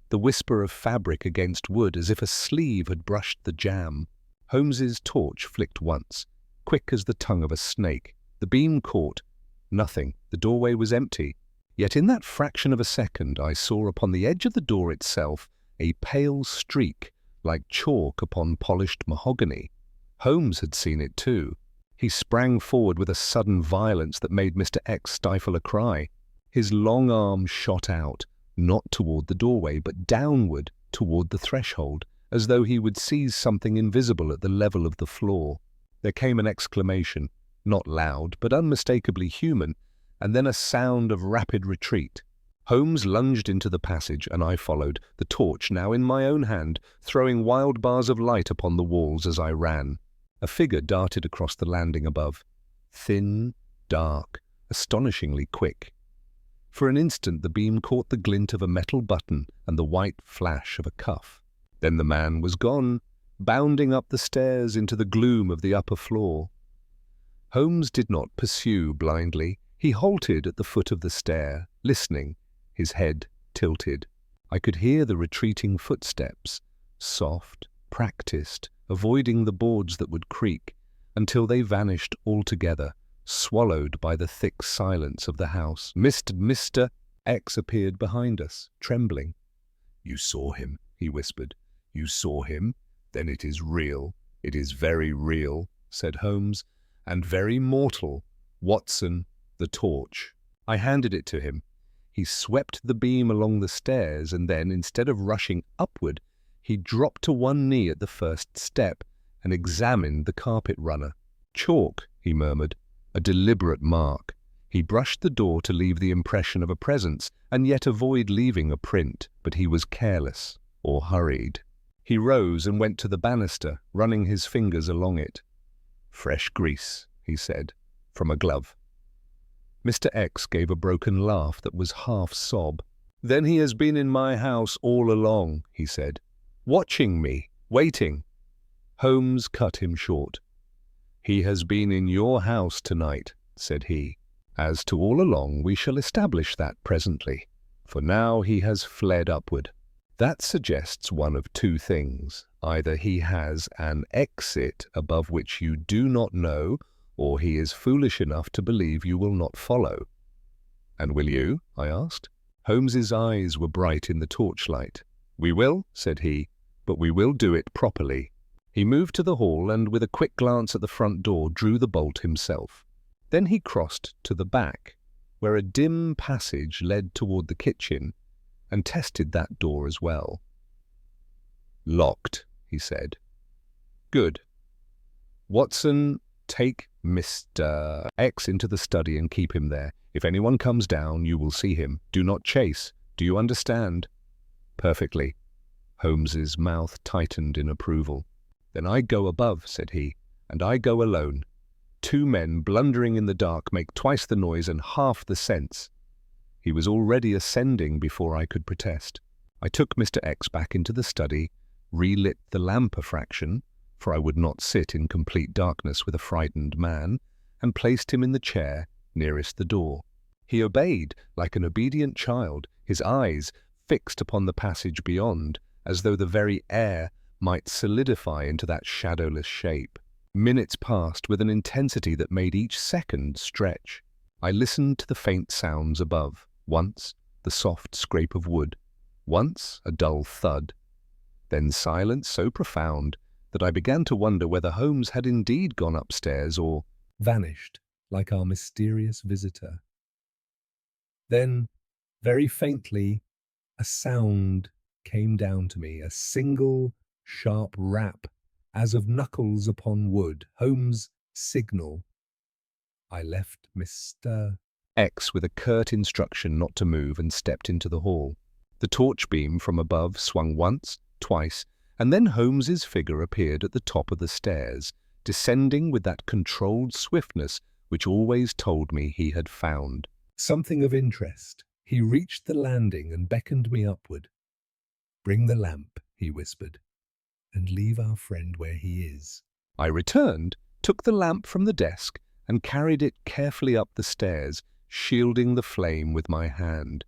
the whisper of fabric against wood, as if a sleeve had brushed the jamb. Holmes's torch flicked once, quick as the tongue of a snake. The beam caught. Nothing. The doorway was empty. Yet in that fraction of a second I saw upon the edge of the door itself a pale streak, like chalk upon polished mahogany. Holmes had seen it too. He sprang forward with a sudden violence that made Mr. X stifle a cry. His long arm shot out, not toward the doorway, but downward toward the threshold, as though he would seize something invisible at the level of the floor. There came an exclamation, not loud, but unmistakably human, and then a sound of rapid retreat. Holmes lunged into the passage, and I followed, the torch now in my own hand, throwing wild bars of light upon the walls as I ran. A figure darted across the landing above. Thin, dark, astonishingly quick. For an instant the beam caught the glint of a metal button and the white flash of a cuff. Then the man was gone, bounding up the stairs into the gloom of the upper floor. Holmes did not pursue blindly. He halted at the foot of the stair, listening, his head tilted. I could hear the retreating footsteps, soft, practiced, avoiding the boards that would creak, until they vanished altogether, swallowed by the thick silence of the house. Mr. X appeared behind us, trembling. "You saw him," he whispered. "You saw him? Then it is real. It is very real," said Holmes, "and very mortal. Watson, the torch." I handed it to him. He swept the beam along the stairs, and then, instead of rushing upward, he dropped to one knee at the first step and examined the carpet runner. "Chalk," he murmured, "a deliberate mark." He brushed the door to leave the impression of a presence, and yet avoid leaving a print, but he was careless or hurried. He rose and went to the banister, running his fingers along it. "Fresh grease," he said, from a glove. Mr. X gave a broken laugh that was half sob. "Then he has been in my house all along," he said, "watching me, waiting." Holmes cut him short. "He has been in your house tonight," said he. "As to all along, we shall establish that presently. For now he has fled upward. That suggests one of two things. Either he has an exit above which you do not know, or he is foolish enough to believe you will not follow." "And will you?" I asked. Holmes's eyes were bright in the torchlight. "We will," said he, "but we will do it properly." He moved to the hall and, with a quick glance at the front door, drew the bolt himself. Then he crossed to the back, where a dim passage led toward the kitchen, and tested that door as well. "Locked," he said. "Good. Watson, take Mr. X into the study and keep him there. If anyone comes down, you will see him. Do not chase. Do you understand?" "Perfectly." Holmes's mouth tightened in approval. "Then I go above," said he, "and I go alone. 2 men blundering in the dark make twice the noise and half the sense." He was already ascending before I could protest. I took Mr. X back into the study, relit the lamp a fraction, for I would not sit in complete darkness with a frightened man, and placed him in the chair nearest the door. He obeyed like an obedient child, his eyes fixed upon the passage beyond, as though the very air might solidify into that shadowless shape. Minutes passed with an intensity that made each second stretch. I listened to the faint sounds above. Once, the soft scrape of wood. Once, a dull thud. Then silence so profound that I began to wonder whether Holmes had indeed gone upstairs or vanished like our mysterious visitor. Then, very faintly, a sound came down to me, a single, sharp rap, as of knuckles upon wood. Holmes' signal. I left Mr. X with a curt instruction not to move and stepped into the hall. The torch beam from above swung once, twice, and then Holmes's figure appeared at the top of the stairs, descending with that controlled swiftness which always told me he had found something of interest. He reached the landing and beckoned me upward. "Bring the lamp," he whispered, "and leave our friend where he is." I returned, took the lamp from the desk, and carried it carefully up the stairs, shielding the flame with my hand.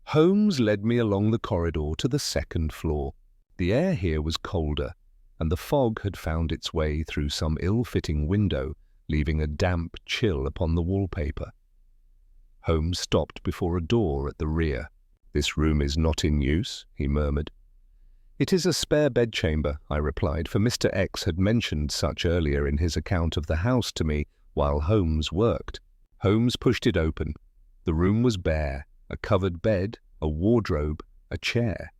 Holmes led me along the corridor to the second floor. The air here was colder, and the fog had found its way through some ill-fitting window, leaving a damp chill upon the wallpaper. Holmes stopped before a door at the rear. "This room is not in use," he murmured. "It is a spare bedchamber," I replied, for Mr. X had mentioned such earlier in his account of the house to me while Holmes worked. Holmes pushed it open. The room was bare, a covered bed, a wardrobe, a chair.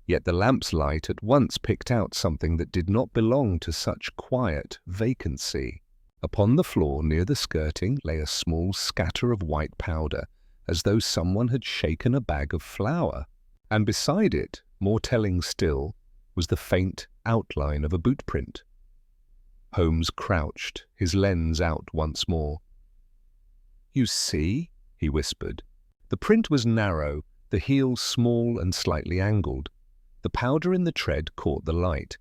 Yet the lamp's light at once picked out something that did not belong to such quiet vacancy. Upon the floor near the skirting lay a small scatter of white powder, as though someone had shaken a bag of flour. And beside it, more telling still, was the faint outline of a boot print. Holmes crouched, his lens out once more. "You see?" he whispered. The print was narrow, the heel small and slightly angled. The powder in the tread caught the light.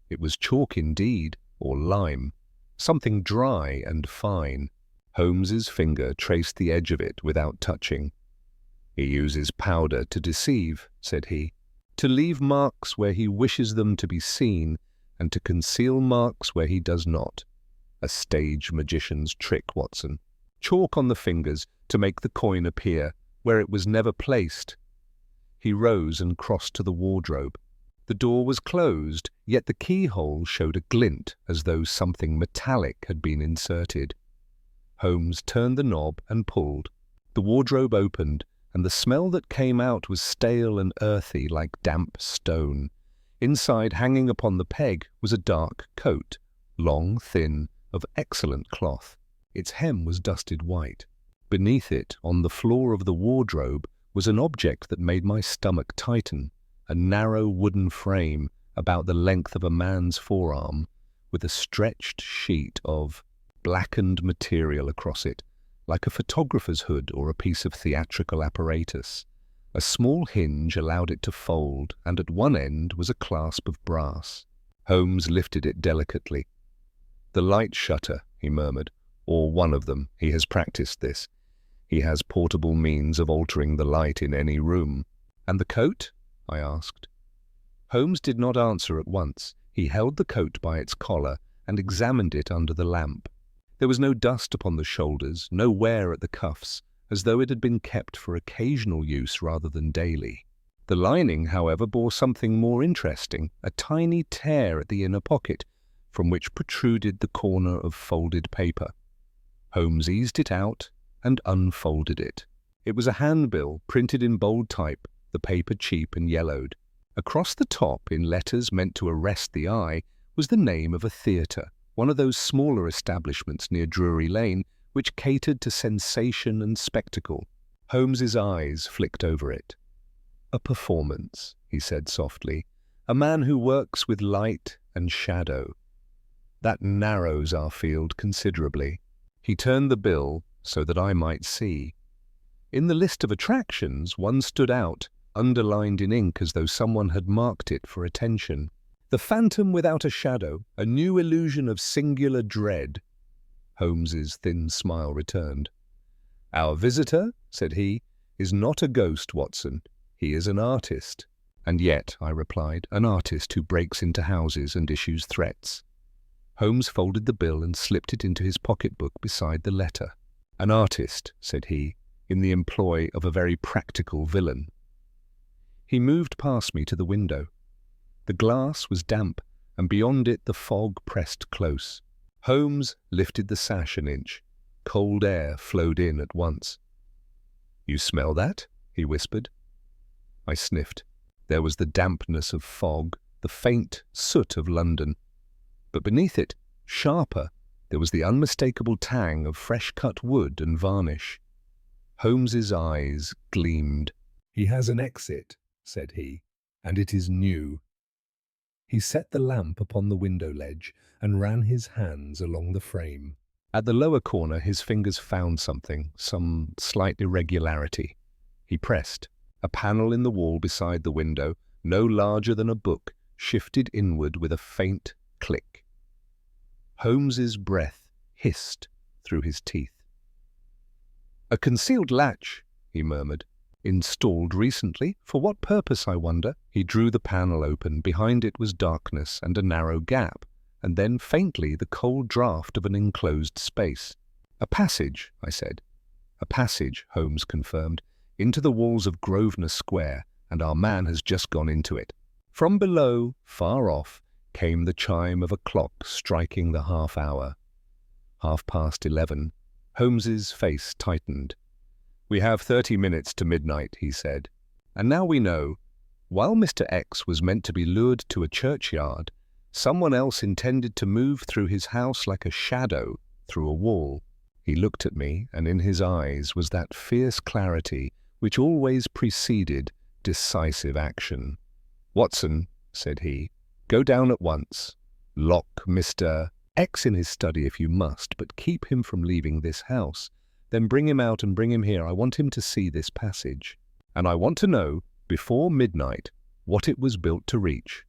It was chalk indeed, or lime, something dry and fine. Holmes's finger traced the edge of it without touching. "He uses powder to deceive," said he, "to leave marks where he wishes them to be seen, and to conceal marks where he does not. A stage magician's trick, Watson. Chalk on the fingers to make the coin appear where it was never placed." He rose and crossed to the wardrobe. The door was closed, yet the keyhole showed a glint as though something metallic had been inserted. Holmes turned the knob and pulled. The wardrobe opened, and the smell that came out was stale and earthy like damp stone. Inside, hanging upon the peg, was a dark coat, long, thin, of excellent cloth. Its hem was dusted white. Beneath it, on the floor of the wardrobe, was an object that made my stomach tighten, a narrow wooden frame about the length of a man's forearm, with a stretched sheet of blackened material across it, like a photographer's hood or a piece of theatrical apparatus. A small hinge allowed it to fold, and at one end was a clasp of brass. Holmes lifted it delicately. "The light shutter," he murmured, "or one of them. He has practiced this. He has portable means of altering the light in any room." "And the coat?" I asked. Holmes did not answer at once. He held the coat by its collar and examined it under the lamp. There was no dust upon the shoulders, no wear at the cuffs, as though it had been kept for occasional use rather than daily. The lining, however, bore something more interesting, a tiny tear at the inner pocket, from which protruded the corner of folded paper. Holmes eased it out and unfolded it. It was a handbill, printed in bold type, the paper cheap and yellowed. Across the top, in letters meant to arrest the eye, was the name of a theatre, one of those smaller establishments near Drury Lane which catered to sensation and spectacle. Holmes's eyes flicked over it. "A performance," he said softly. "A man who works with light and shadow. That narrows our field considerably." He turned the bill so that I might see. In the list of attractions, one stood out, underlined in ink as though someone had marked it for attention. "The phantom without a shadow, a new illusion of singular dread." Holmes's thin smile returned. "Our visitor," said he, "is not a ghost, Watson. He is an artist." "And yet," I replied, "an artist who breaks into houses and issues threats." Holmes folded the bill and slipped it into his pocketbook beside the letter. "An artist," said he, "in the employ of a very practical villain." He moved past me to the window. The glass was damp, and beyond it the fog pressed close. Holmes lifted the sash an inch. Cold air flowed in at once. "You smell that?" he whispered. I sniffed. There was the dampness of fog, the faint soot of London. But beneath it, sharper, there was the unmistakable tang of fresh-cut wood and varnish. Holmes's eyes gleamed. "He has an exit," said he, "and it is new." He set the lamp upon the window ledge and ran his hands along the frame. At the lower corner his fingers found something, some slight irregularity. He pressed. A panel in the wall beside the window, no larger than a book, shifted inward with a faint click. Holmes's breath hissed through his teeth. "A concealed latch," he murmured. "Installed recently? For what purpose, I wonder?" He drew the panel open. Behind it was darkness and a narrow gap, and then faintly the cold draught of an enclosed space. "A passage," I said. "A passage," Holmes confirmed, "into the walls of Grosvenor Square, and our man has just gone into it." From below, far off, came the chime of a clock striking the half-hour. 11:30. Holmes's face tightened. "We have 30 minutes to midnight," he said. "And now we know, while Mr. X was meant to be lured to a churchyard, someone else intended to move through his house like a shadow through a wall. He looked at me, and in his eyes was that fierce clarity which always preceded decisive action. "Watson," said he, "go down at once. Lock Mr. X in his study if you must, but keep him from leaving this house. Then bring him out and bring him here. I want him to see this passage. And I want to know, before midnight, what it was built to reach."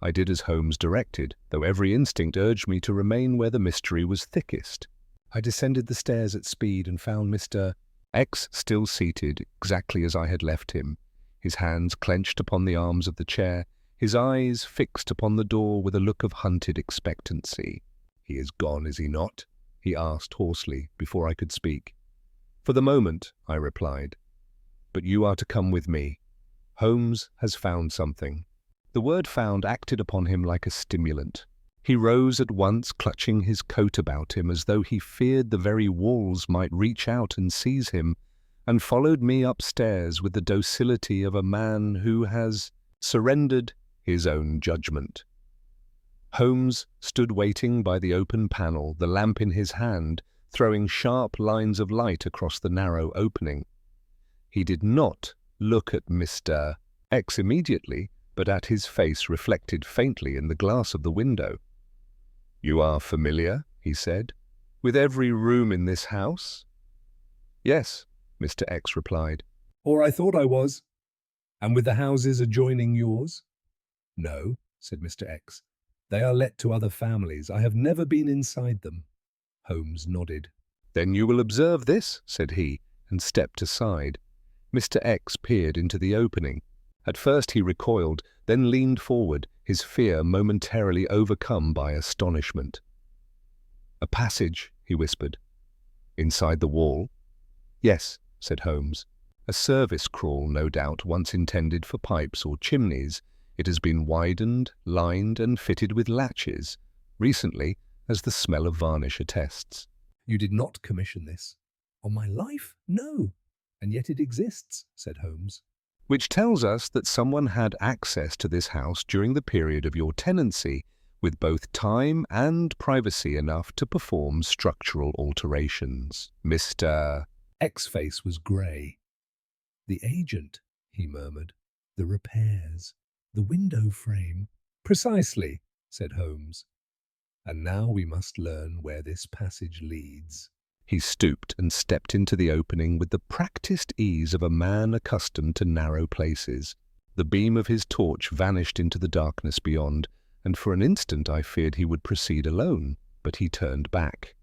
I did as Holmes directed, though every instinct urged me to remain where the mystery was thickest. I descended the stairs at speed and found Mr. X still seated, exactly as I had left him, his hands clenched upon the arms of the chair, his eyes fixed upon the door with a look of hunted expectancy. "He is gone, is he not?" he asked hoarsely before I could speak. "For the moment," I replied. "But you are to come with me. Holmes has found something." The word found acted upon him like a stimulant. He rose at once, clutching his coat about him as though he feared the very walls might reach out and seize him, and followed me upstairs with the docility of a man who has surrendered his own judgment. Holmes stood waiting by the open panel, the lamp in his hand, throwing sharp lines of light across the narrow opening. He did not look at Mr. X immediately, but at his face reflected faintly in the glass of the window. "You are familiar," he said, "with every room in this house?" "Yes," Mr. X replied. "Or I thought I was. And with the houses adjoining yours?" "No," said Mr. X. "They are let to other families. I have never been inside them." Holmes nodded. "Then you will observe this," said he, and stepped aside. Mr. X peered into the opening. At first he recoiled, then leaned forward, his fear momentarily overcome by astonishment. "A passage," he whispered. "Inside the wall?" "Yes," said Holmes. "A service crawl, no doubt, once intended for pipes or chimneys. It has been widened, lined, and fitted with latches, recently, as the smell of varnish attests." "You did not commission this?" "On my life, no. And yet it exists," said Holmes. "Which tells us that someone had access to this house during the period of your tenancy, with both time and privacy enough to perform structural alterations." Mr. X's face was grey. "The agent," he murmured. "The repairs. The window frame." "Precisely," said Holmes. "And now we must learn where this passage leads." He stooped and stepped into the opening with the practised ease of a man accustomed to narrow places. The beam of his torch vanished into the darkness beyond, and for an instant I feared he would proceed alone, but he turned back.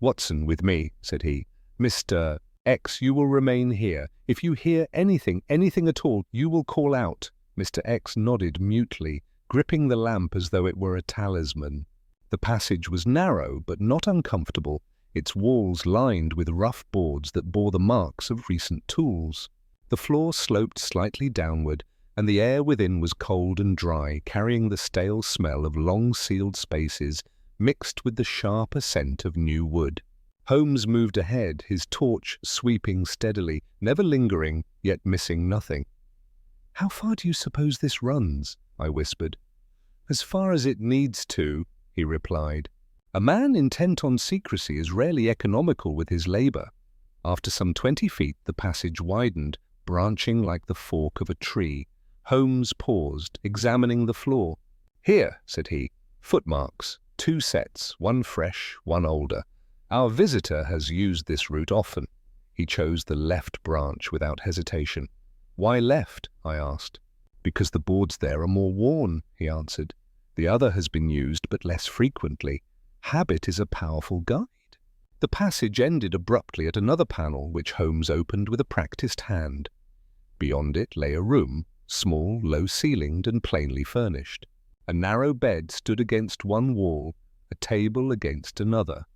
"Watson, with me," said he. "Mr. X, you will remain here. If you hear anything at all, you will call out." Mr. X nodded mutely, gripping the lamp as though it were a talisman. The passage was narrow, but not uncomfortable, its walls lined with rough boards that bore the marks of recent tools. The floor sloped slightly downward, and the air within was cold and dry, carrying the stale smell of long-sealed spaces mixed with the sharper scent of new wood. Holmes moved ahead, his torch sweeping steadily, never lingering, yet missing nothing. "How far do you suppose this runs?" I whispered. "As far as it needs to," he replied. "A man intent on secrecy is rarely economical with his labor." After some 20 feet, the passage widened, branching like the fork of a tree. Holmes paused, examining the floor. "Here," said he, "footmarks, 2 sets, one fresh, one older. Our visitor has used this route often." He chose the left branch without hesitation. "Why left?" I asked. "Because the boards there are more worn," he answered. "The other has been used, but less frequently. Habit is a powerful guide." The passage ended abruptly at another panel, which Holmes opened with a practised hand. Beyond it lay a room, small, low-ceilinged, and plainly furnished. A narrow bed stood against one wall, a table against another.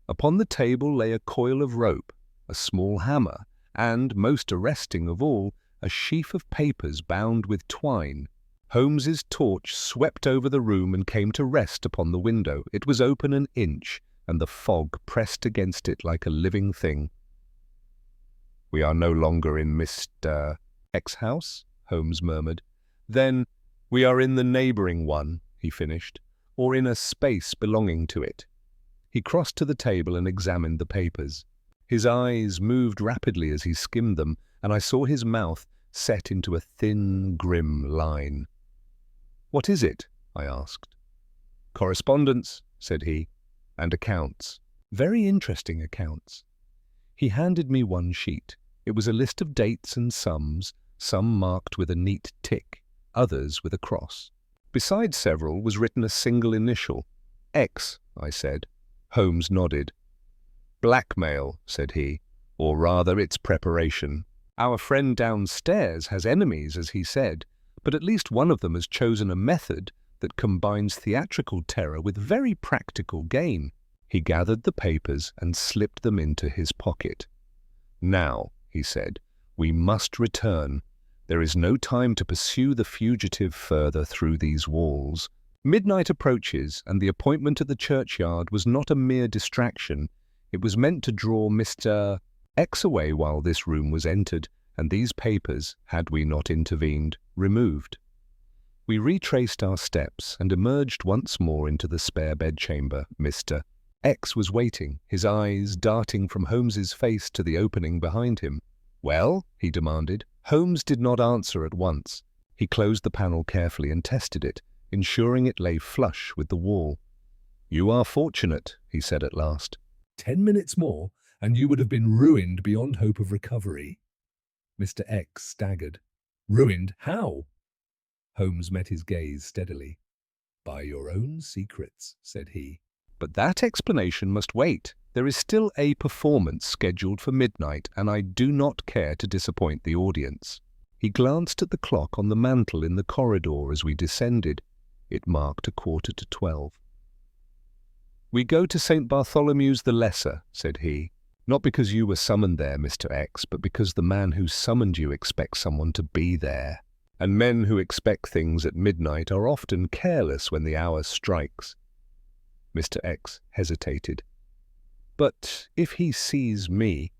Upon the table lay a coil of rope, a small hammer, and, most arresting of all, a sheaf of papers bound with twine. Holmes's torch swept over the room and came to rest upon the window. It was open an inch, and the fog pressed against it like a living thing. "We are no longer in Mr. X's house," Holmes murmured. "Then we are in the neighbouring one," he finished, "or in a space belonging to it." He crossed to the table and examined the papers. His eyes moved rapidly as he skimmed them, and I saw his mouth set into a thin, grim line. "What is it?" I asked. "Correspondence," said he, "and accounts. Very interesting accounts." He handed me one sheet. It was a list of dates and sums, some marked with a neat tick, others with a cross. Beside several was written a single initial. "X," I said. Holmes nodded. "Blackmail," said he, "or rather its preparation. Our friend downstairs has enemies, as he said, but at least one of them has chosen a method that combines theatrical terror with very practical gain." He gathered the papers and slipped them into his pocket. "Now," he said, "we must return. There is no time to pursue the fugitive further through these walls. Midnight approaches, and the appointment at the churchyard was not a mere distraction. It was meant to draw Mr. X away while this room was entered, and these papers, had we not intervened, removed." We retraced our steps and emerged once more into the spare bedchamber. Mr. X was waiting, his eyes darting from Holmes's face to the opening behind him. "Well?" he demanded. Holmes did not answer at once. He closed the panel carefully and tested it, ensuring it lay flush with the wall. "You are fortunate," he said at last. 10 minutes more, and you would have been ruined beyond hope of recovery." Mr. X staggered. "Ruined? How?" Holmes met his gaze steadily. "By your own secrets," said he. "But that explanation must wait. There is still a performance scheduled for midnight, and I do not care to disappoint the audience." He glanced at the clock on the mantel in the corridor as we descended. It marked 11:45. "We go to St. Bartholomew's the Lesser," said he. "Not because you were summoned there, Mr. X, but because the man who summoned you expects someone to be there. And men who expect things at midnight are often careless when the hour strikes." Mr. X hesitated. "But if he sees me—"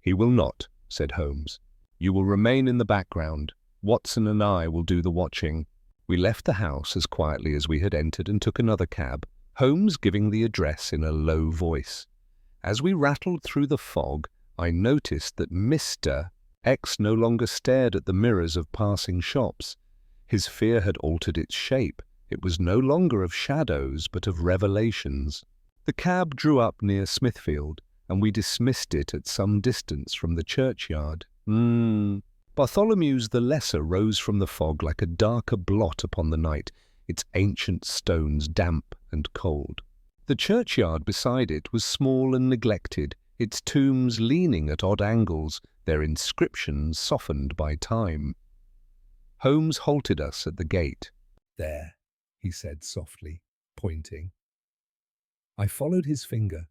"He will not," said Holmes. "You will remain in the background. Watson and I will do the watching." We left the house as quietly as we had entered and took another cab, Holmes giving the address in a low voice. As we rattled through the fog, I noticed that Mr. X no longer stared at the mirrors of passing shops. His fear had altered its shape. It was no longer of shadows, but of revelations. The cab drew up near Smithfield, and we dismissed it at some distance from the churchyard. Bartholomew's the Lesser rose from the fog like a darker blot upon the night, its ancient stones damp and cold. The churchyard beside it was small and neglected, its tombs leaning at odd angles, their inscriptions softened by time. Holmes halted us at the gate. "There," he said softly, pointing. I followed his finger.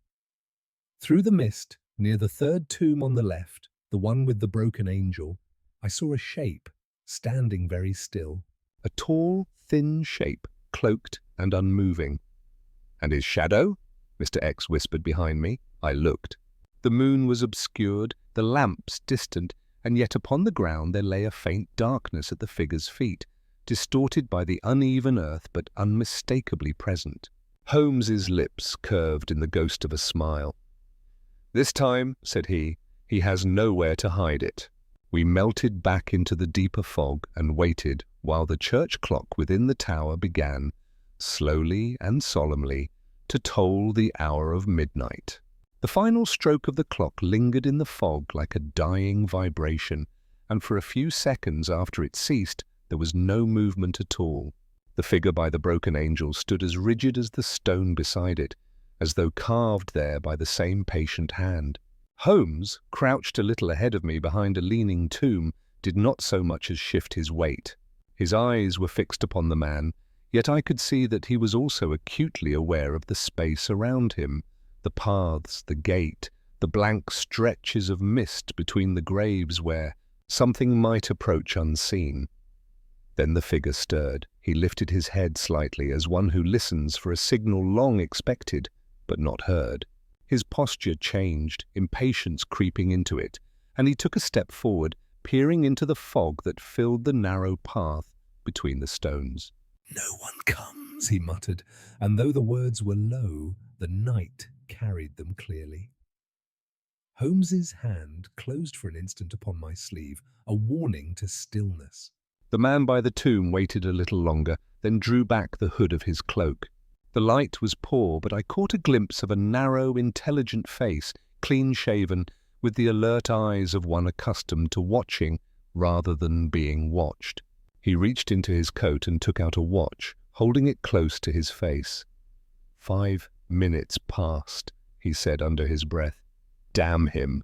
Through the mist, near the third tomb on the left, the one with the broken angel, I saw a shape, standing very still. A tall, thin shape, cloaked and unmoving. "And his shadow?" Mr. X whispered behind me. I looked. The moon was obscured, the lamps distant, and yet upon the ground there lay a faint darkness at the figure's feet, distorted by the uneven earth but unmistakably present. Holmes's lips curved in the ghost of a smile. "This time," said he has nowhere to hide it." We melted back into the deeper fog and waited while the church clock within the tower began, slowly and solemnly, to toll the hour of midnight. The final stroke of the clock lingered in the fog like a dying vibration, and for a few seconds after it ceased, there was no movement at all. The figure by the broken angel stood as rigid as the stone beside it, as though carved there by the same patient hand. Holmes, crouched a little ahead of me behind a leaning tomb, did not so much as shift his weight. His eyes were fixed upon the man, yet I could see that he was also acutely aware of the space around him, the paths, the gate, the blank stretches of mist between the graves where something might approach unseen. Then the figure stirred. He lifted his head slightly as one who listens for a signal long expected, but not heard. His posture changed, impatience creeping into it, and he took a step forward, peering into the fog that filled the narrow path between the stones. "No one comes," he muttered, and though the words were low, The night carried them clearly. Holmes's hand closed for an instant upon my sleeve, a warning to stillness. The man by the tomb waited a little longer, then drew back the hood of his cloak. The light was poor, but I caught a glimpse of a narrow, intelligent face, clean-shaven, with the alert eyes of one accustomed to watching rather than being watched. He reached into his coat and took out a watch, holding it close to his face. 5 minutes passed, he said under his breath. Damn him.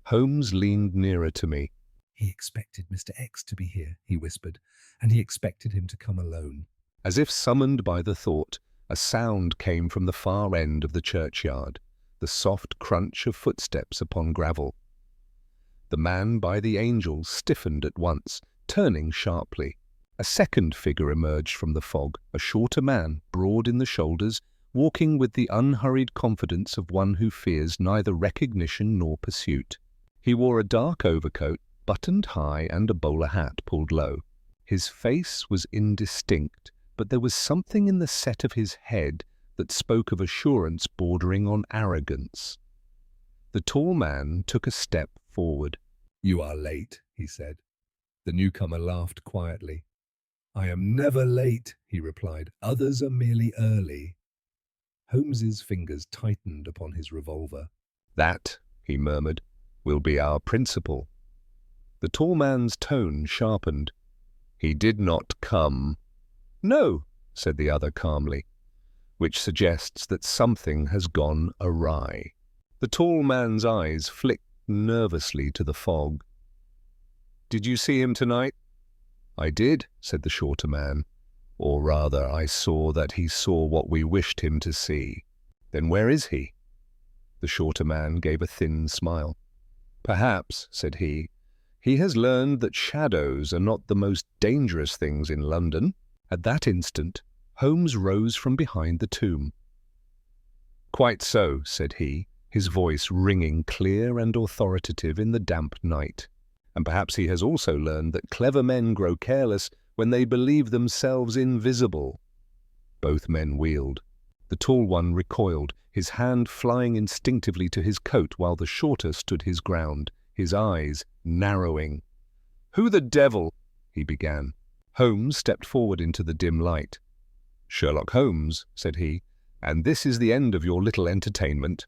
Holmes leaned nearer to me. He expected Mr. X to be here, he whispered, and he expected him to come alone. As if summoned by the thought, a sound came from the far end of the churchyard, the soft crunch of footsteps upon gravel. The man by the angel stiffened at once, turning sharply. A second figure emerged from the fog, a shorter man, broad in the shoulders, walking with the unhurried confidence of one who fears neither recognition nor pursuit. He wore a dark overcoat, buttoned high, and a bowler hat pulled low. His face was indistinct, but there was something in the set of his head that spoke of assurance bordering on arrogance. The tall man took a step forward. You are late, he said. The newcomer laughed quietly. I am never late, he replied. Others are merely early. Holmes's fingers tightened upon his revolver. That, he murmured, will be our principal. The tall man's tone sharpened. He did not come. No, said the other calmly, which suggests that something has gone awry. The tall man's eyes flicked nervously to the fog. Did you see him tonight? I did, said the shorter man. Or rather, I saw that he saw what we wished him to see. Then where is he? The shorter man gave a thin smile. Perhaps, said he has learned that shadows are not the most dangerous things in London. At that instant, Holmes rose from behind the tomb. Quite so, said he, his voice ringing clear and authoritative in the damp night. And perhaps he has also learned that clever men grow careless when they believe themselves invisible. Both men wheeled. The tall one recoiled, his hand flying instinctively to his coat while the shorter stood his ground, his eyes narrowing. Who the devil? He began. Holmes stepped forward into the dim light. Sherlock Holmes, said he, and this is the end of your little entertainment.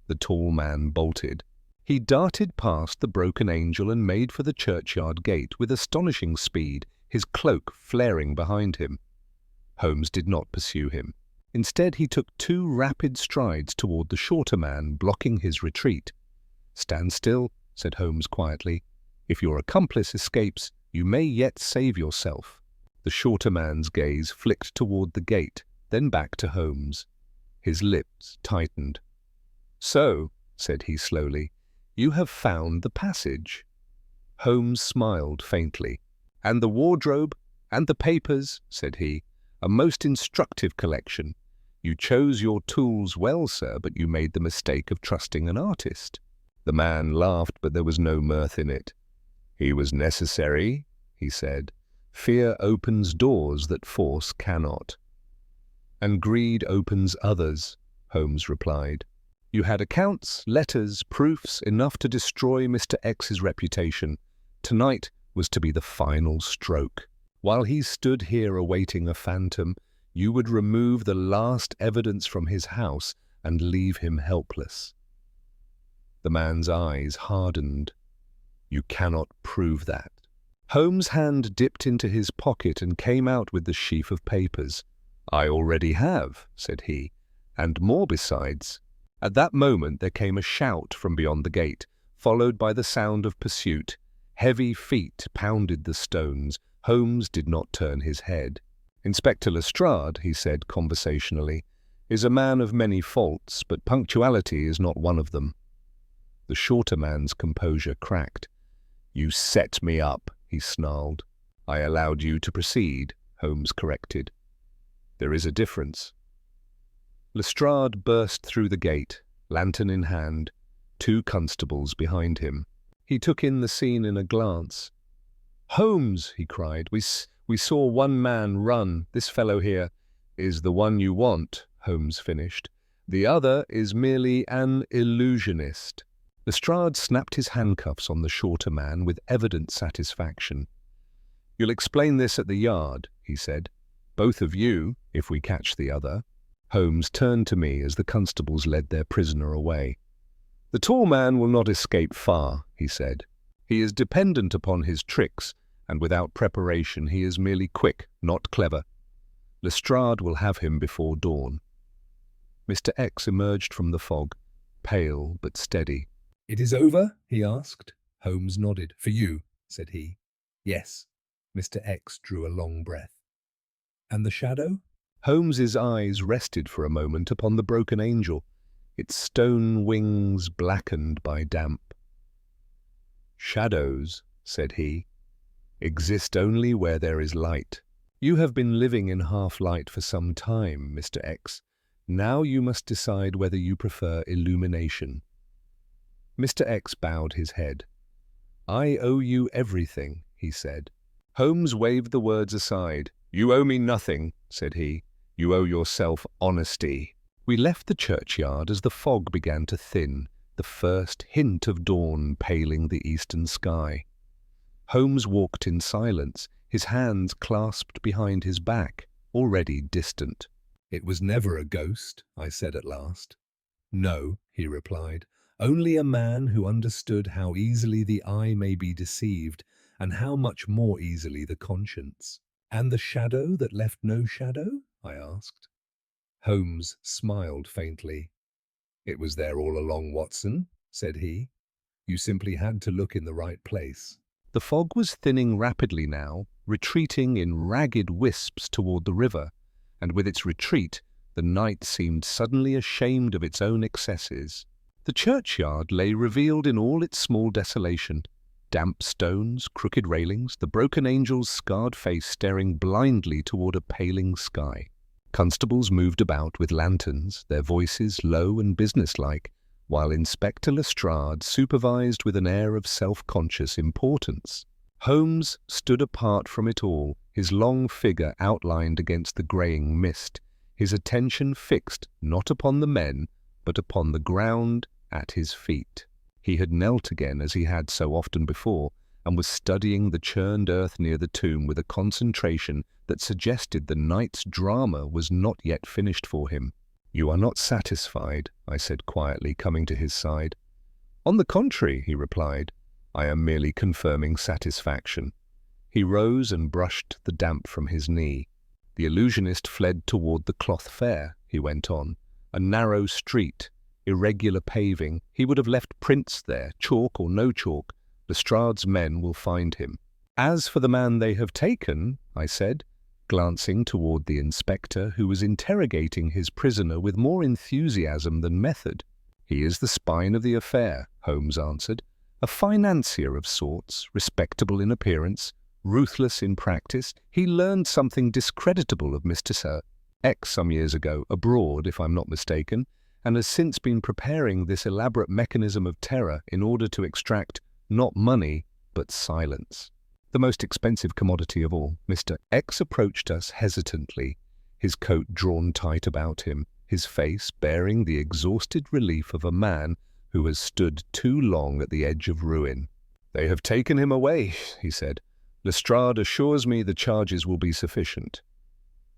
The tall man bolted. He darted past the broken angel and made for the churchyard gate with astonishing speed, his cloak flaring behind him. Holmes did not pursue him. Instead, he took 2 rapid strides toward the shorter man, blocking his retreat. Stand still, said Holmes quietly. If your accomplice escapes, you may yet save yourself. The shorter man's gaze flicked toward the gate, then back to Holmes. His lips tightened. So, said he slowly, you have found the passage. Holmes smiled faintly. And the wardrobe, and the papers, said he, a most instructive collection. You chose your tools well, sir, but you made the mistake of trusting an artist. The man laughed, but there was no mirth in it. He was necessary, he said. Fear opens doors that force cannot. And greed opens others, Holmes replied. You had accounts, letters, proofs, enough to destroy Mr. X's reputation. Tonight was to be the final stroke. While he stood here awaiting a phantom, you would remove the last evidence from his house and leave him helpless. The man's eyes hardened. You cannot prove that. Holmes' hand dipped into his pocket and came out with the sheaf of papers. I already have, said he, and more besides. At that moment there came a shout from beyond the gate, followed by the sound of pursuit. Heavy feet pounded the stones. Holmes did not turn his head. Inspector Lestrade, he said conversationally, is a man of many faults, but punctuality is not one of them. The shorter man's composure cracked. You set me up, he snarled. I allowed you to proceed, Holmes corrected. There is a difference. Lestrade burst through the gate, lantern in hand, 2 constables behind him. He took in the scene in a glance. Holmes, he cried, we saw one man run. This fellow here is the one you want, Holmes finished. The other is merely an illusionist. Lestrade snapped his handcuffs on the shorter man with evident satisfaction. "You'll explain this at the yard," he said. "Both of you, if we catch the other." Holmes turned to me as the constables led their prisoner away. "The tall man will not escape far," he said. "He is dependent upon his tricks, and without preparation he is merely quick, not clever. Lestrade will have him before dawn." Mr. X emerged from the fog, pale but steady. "It is over?" he asked. Holmes nodded. "For you," said he. "Yes." Mr. X drew a long breath. "And the shadow?" Holmes's eyes rested for a moment upon the broken angel, its stone wings blackened by damp. "Shadows," said he, "exist only where there is light. You have been living in half-light for some time, Mr. X. Now you must decide whether you prefer illumination." Mr. X bowed his head. "I owe you everything," he said. Holmes waved the words aside. "You owe me nothing," said he. "You owe yourself honesty." We left the churchyard as the fog began to thin, the first hint of dawn paling the eastern sky. Holmes walked in silence, his hands clasped behind his back, already distant. "It was never a ghost," I said at last. "No," he replied, "only a man who understood how easily the eye may be deceived, and how much more easily the conscience." "And the shadow that left no shadow?" I asked. Holmes smiled faintly. "It was there all along, Watson," said he. "You simply had to look in the right place." The fog was thinning rapidly now, retreating in ragged wisps toward the river, and with its retreat, the night seemed suddenly ashamed of its own excesses. The churchyard lay revealed in all its small desolation. Damp stones, crooked railings, the broken angel's scarred face staring blindly toward a paling sky. Constables moved about with lanterns, their voices low and businesslike, while Inspector Lestrade supervised with an air of self-conscious importance. Holmes stood apart from it all, his long figure outlined against the greying mist, his attention fixed not upon the men, but upon the ground at his feet. He had knelt again as he had so often before, and was studying the churned earth near the tomb with a concentration that suggested the night's drama was not yet finished for him. "You are not satisfied," I said quietly, coming to his side. "On the contrary," he replied, "I am merely confirming satisfaction." He rose and brushed the damp from his knee. "The illusionist fled toward the Cloth Fair," he went on. "A narrow street, irregular paving. He would have left prints there, chalk or no chalk. Lestrade's men will find him." "As for the man they have taken," I said, glancing toward the inspector, who was interrogating his prisoner with more enthusiasm than method. "He is the spine of the affair," Holmes answered. "A financier of sorts, respectable in appearance, ruthless in practice. He learned something discreditable of Mr. Sir X some years ago, abroad, if I'm not mistaken, and has since been preparing this elaborate mechanism of terror in order to extract not money, but silence. The most expensive commodity of all." Mr. X approached us hesitantly, his coat drawn tight about him, his face bearing the exhausted relief of a man who has stood too long at the edge of ruin. "They have taken him away," he said. "Lestrade assures me the charges will be sufficient."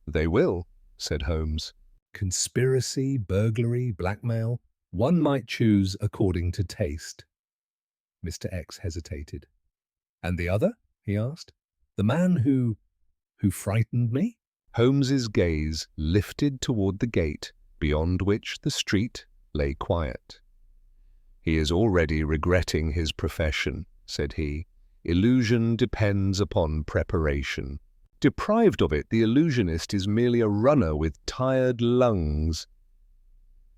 "They will," said Holmes. "Conspiracy, burglary, blackmail. One might choose according to taste." Mr. X hesitated. "And the other?" he asked. "The man who frightened me?" Holmes's gaze lifted toward the gate, beyond which the street lay quiet. "He is already regretting his profession," said he. "Illusion depends upon preparation. Deprived of it, the illusionist is merely a runner with tired lungs."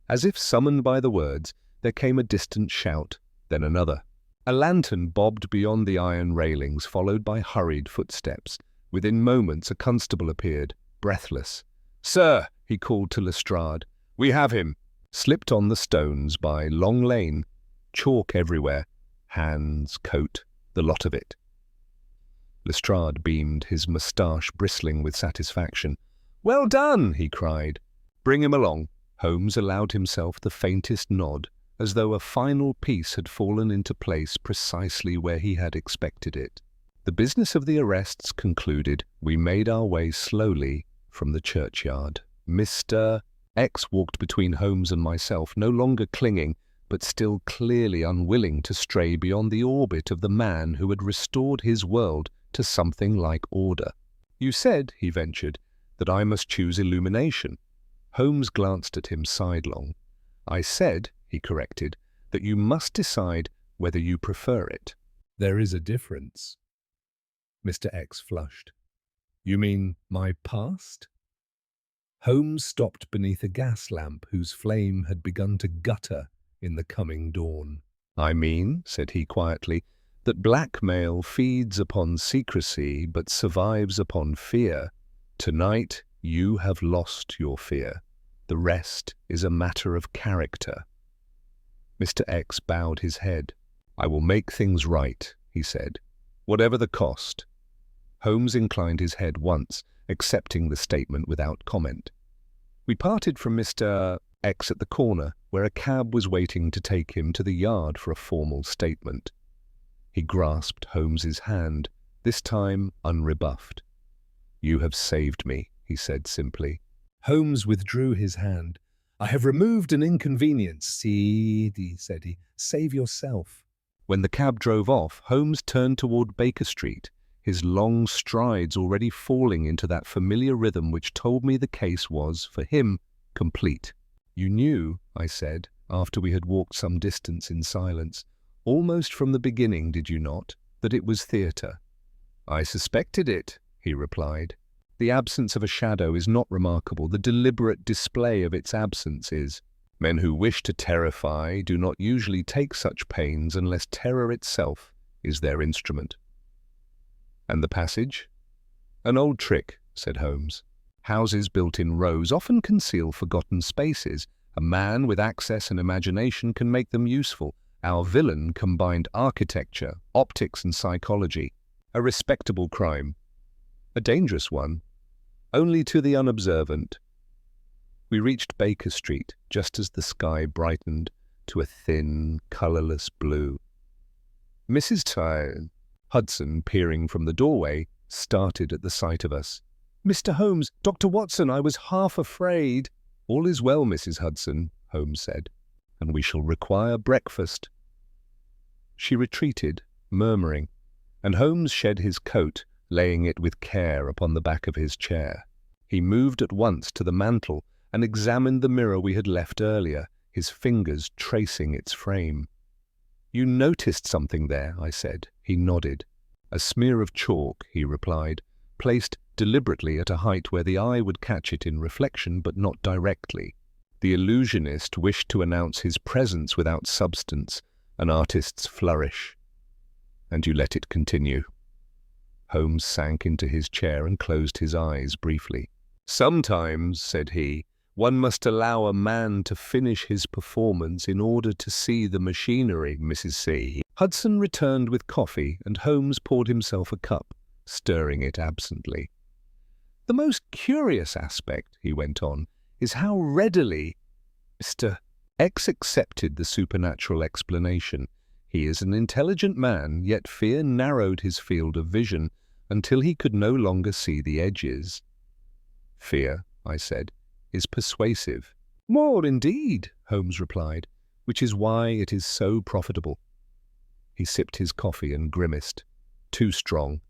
As if summoned by the words, there came a distant shout, then another. A lantern bobbed beyond the iron railings, followed by hurried footsteps. Within moments, a constable appeared, breathless. "Sir," he called to Lestrade, "we have him." Slipped on the stones by Long Lane, chalk everywhere, hands, coat, the lot of it. Lestrade beamed, his moustache bristling with satisfaction. "Well done," he cried. "Bring him along." Holmes allowed himself the faintest nod, as though a final piece had fallen into place precisely where he had expected it. The business of the arrests concluded, we made our way slowly from the churchyard. Mr. X walked between Holmes and myself, no longer clinging, but still clearly unwilling to stray beyond the orbit of the man who had restored his world to something like order. "You said," he ventured, "that I must choose illumination." Holmes glanced at him sidelong. "I said," he corrected, "that you must decide whether you prefer it." There is a difference. Mr. X flushed. You mean my past? Holmes stopped beneath a gas lamp whose flame had begun to gutter in the coming dawn. "I mean," said he quietly, "that blackmail feeds upon secrecy but survives upon fear. Tonight you have lost your fear. The rest is a matter of character." Mr. X bowed his head. "I will make things right," he said, "whatever the cost." Holmes inclined his head once, accepting the statement without comment. We parted from Mr. X at the corner, where a cab was waiting to take him to the yard for a formal statement. He grasped Holmes's hand, this time unrebuffed. "You have saved me," he said simply. Holmes withdrew his hand. "I have removed an inconvenience." "See," said he, "save yourself." When the cab drove off, Holmes turned toward Baker Street, his long strides already falling into that familiar rhythm which told me the case was, for him, complete. "You knew," I said, after we had walked some distance in silence, "almost from the beginning, did you not, that it was theatre?" "I suspected it," he replied. "The absence of a shadow is not remarkable. The deliberate display of its absence is. Men who wish to terrify do not usually take such pains unless terror itself is their instrument." "And the passage?" "An old trick," said Holmes. "Houses built in rows often conceal forgotten spaces. A man with access and imagination can make them useful. Our villain combined architecture, optics and psychology. A respectable crime. A dangerous one. Only to the unobservant." We reached Baker Street just as the sky brightened to a thin, colourless blue. Mrs. Hudson, peering from the doorway, started at the sight of us. "Mr. Holmes, Dr. Watson, I was half afraid." "All is well, Mrs. Hudson," Holmes said, "and we shall require breakfast." She retreated, murmuring, and Holmes shed his coat, laying it with care upon the back of his chair. He moved at once to the mantel and examined the mirror we had left earlier, his fingers tracing its frame. "You noticed something there," I said. He nodded. "A smear of chalk," he replied, "placed deliberately at a height where the eye would catch it in reflection, but not directly. The illusionist wished to announce his presence without substance, an artist's flourish. And you let it continue." Holmes sank into his chair and closed his eyes briefly. "Sometimes," said he, "one must allow a man to finish his performance in order to see the machinery, Mrs. C." Hudson returned with coffee, and Holmes poured himself a cup, stirring it absently. "The most curious aspect," he went on, "is how readily Mr. X accepted the supernatural explanation. He is an intelligent man, yet fear narrowed his field of vision until he could no longer see the edges." "Fear," I said, "is persuasive." "More indeed," Holmes replied, "which is why it is so profitable." He sipped his coffee and grimaced. "Too strong."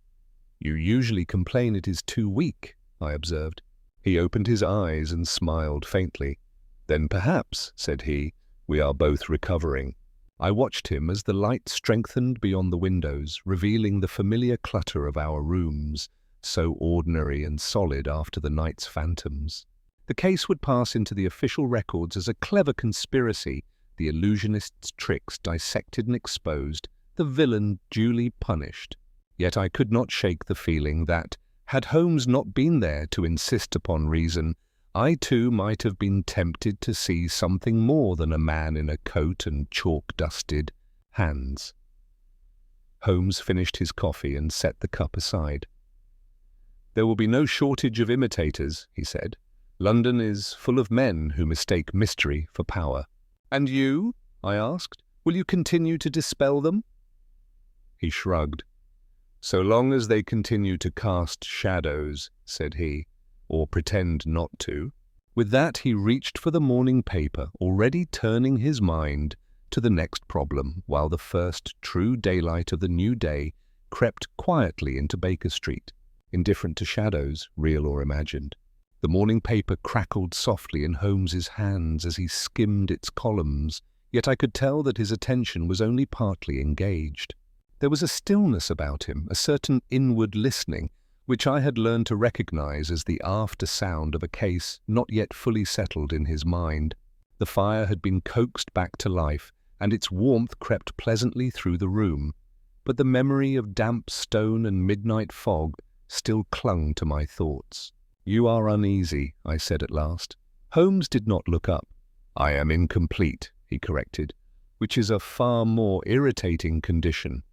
"You usually complain it is too weak," I observed. He opened his eyes and smiled faintly. "Then perhaps," said he, "we are both recovering." I watched him as the light strengthened beyond the windows, revealing the familiar clutter of our rooms, so ordinary and solid after the night's phantoms. The case would pass into the official records as a clever conspiracy, the illusionist's tricks dissected and exposed, the villain duly punished. Yet I could not shake the feeling that, had Holmes not been there to insist upon reason, I too might have been tempted to see something more than a man in a coat and chalk-dusted hands. Holmes finished his coffee and set the cup aside. "There will be no shortage of imitators," he said. London is full of men who mistake mystery for power. And you? I asked. Will you continue to dispel them? He shrugged. So long as they continue to cast shadows, said he, or pretend not to. With that he reached for the morning paper, already turning his mind to the next problem, while the first true daylight of the new day crept quietly into Baker Street, indifferent to shadows, real or imagined. The morning paper crackled softly in Holmes's hands as he skimmed its columns, yet I could tell that his attention was only partly engaged. There was a stillness about him, a certain inward listening, which I had learned to recognize as the after-sound of a case not yet fully settled in his mind. The fire had been coaxed back to life, and its warmth crept pleasantly through the room, but the memory of damp stone and midnight fog still clung to my thoughts. "You are uneasy," I said at last. Holmes did not look up. "I am incomplete," he corrected, "which is a far more irritating condition."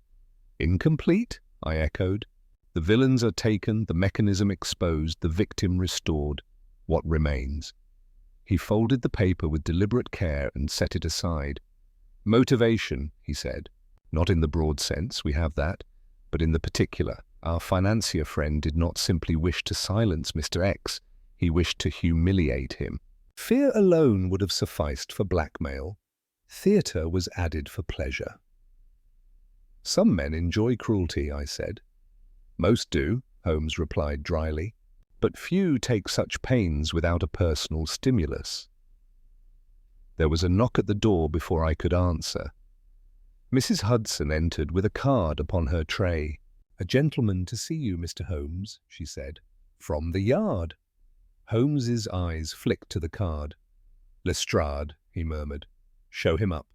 "Incomplete?" I echoed. "The villains are taken, the mechanism exposed, the victim restored. What remains?" He folded the paper with deliberate care and set it aside. "Motivation," he said. "Not in the broad sense, we have that, but in the particular. Our financier friend did not simply wish to silence Mr. X, he wished to humiliate him. Fear alone would have sufficed for blackmail. Theatre was added for pleasure." "Some men enjoy cruelty," I said. "Most do," Holmes replied dryly, "but few take such pains without a personal stimulus." There was a knock at the door before I could answer. Mrs. Hudson entered with a card upon her tray. "A gentleman to see you, Mr. Holmes," she said. "From the Yard." Holmes's eyes flicked to the card. "Lestrade," he murmured. "Show him up."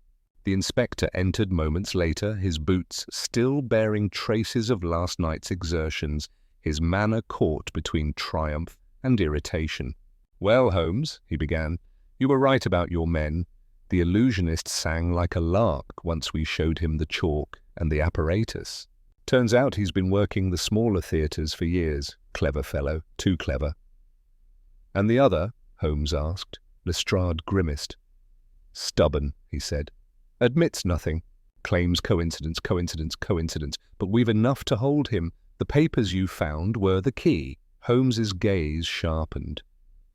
The inspector entered moments later, his boots still bearing traces of last night's exertions, his manner caught between triumph and irritation. "Well, Holmes," he began, "you were right about your men. The illusionist sang like a lark once we showed him the chalk and the apparatus. Turns out he's been working the smaller theatres for years. Clever fellow, too clever." "And the other?" Holmes asked. Lestrade grimaced. "Stubborn," he said. "Admits nothing. Claims coincidence, but we've enough to hold him. The papers you found were the key." Holmes's gaze sharpened.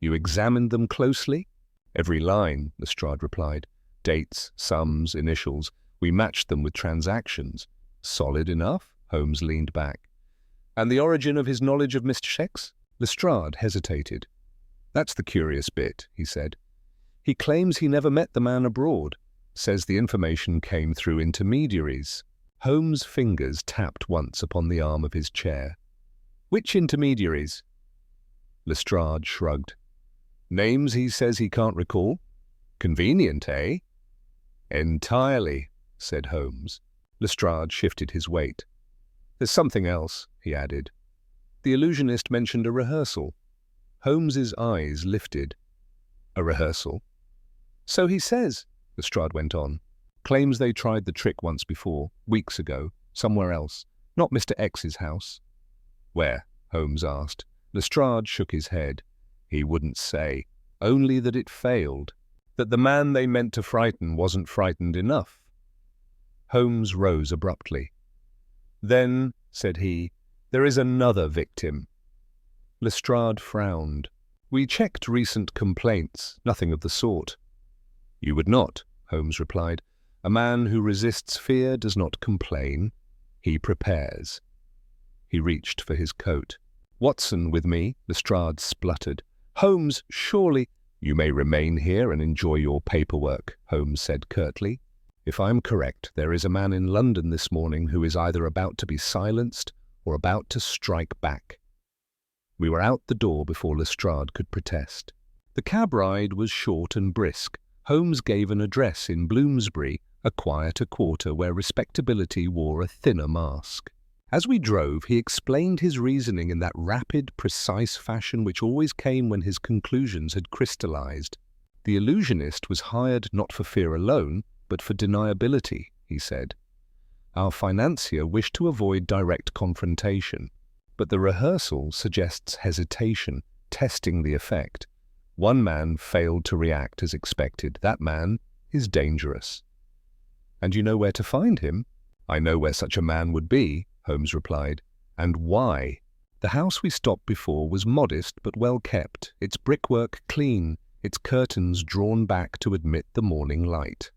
"You examined them closely?" "Every line," Lestrade replied. "Dates, sums, initials. We matched them with transactions." "Solid enough?" Holmes leaned back. "And the origin of his knowledge of Mr. X?" Lestrade hesitated. "That's the curious bit," he said. "He claims he never met the man abroad. Says the information came through intermediaries." Holmes' fingers tapped once upon the arm of his chair. "Which intermediaries?" Lestrade shrugged. "Names he says he can't recall. Convenient, eh?" "Entirely," said Holmes. Lestrade shifted his weight. "There's something else," he added. "The illusionist mentioned a rehearsal." Holmes's eyes lifted. "A rehearsal?" "So he says," Lestrade went on. "Claims they tried the trick once before, weeks ago, somewhere else, not Mr. X's house." "Where?" Holmes asked. Lestrade shook his head. He wouldn't say, only that it failed, that the man they meant to frighten wasn't frightened enough. Holmes rose abruptly. "Then," said he, "there is another victim." Lestrade frowned. "We checked recent complaints, nothing of the sort." "You would not," Holmes replied. "A man who resists fear does not complain. He prepares." He reached for his coat. "Watson with me," Lestrade spluttered. "Holmes, surely—" "You may remain here and enjoy your paperwork," Holmes said curtly. "If I'm correct, there is a man in London this morning who is either about to be silenced or about to strike back." We were out the door before Lestrade could protest. The cab ride was short and brisk. Holmes gave an address in Bloomsbury, a quieter quarter where respectability wore a thinner mask. As we drove, he explained his reasoning in that rapid, precise fashion which always came when his conclusions had crystallized. The illusionist was hired not for fear alone, but for deniability, he said. Our financier wished to avoid direct confrontation, but the rehearsal suggests hesitation, testing the effect. One man failed to react as expected. That man is dangerous. And you know where to find him? I know where such a man would be, Holmes replied. And why? The house we stopped before was modest but well kept, its brickwork clean, its curtains drawn back to admit the morning light.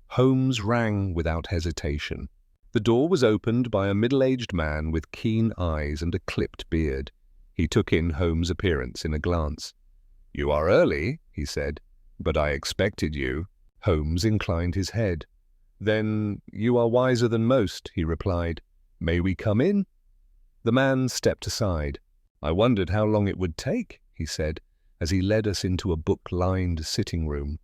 Holmes rang without hesitation. The door was opened by a middle-aged man with keen eyes and a clipped beard. He took in Holmes' appearance in a glance. "You are early," he said, "but I expected you." Holmes inclined his head. "Then you are wiser than most," he replied. "May we come in?" The man stepped aside. "I wondered how long it would take," he said, as he led us into a book-lined sitting room.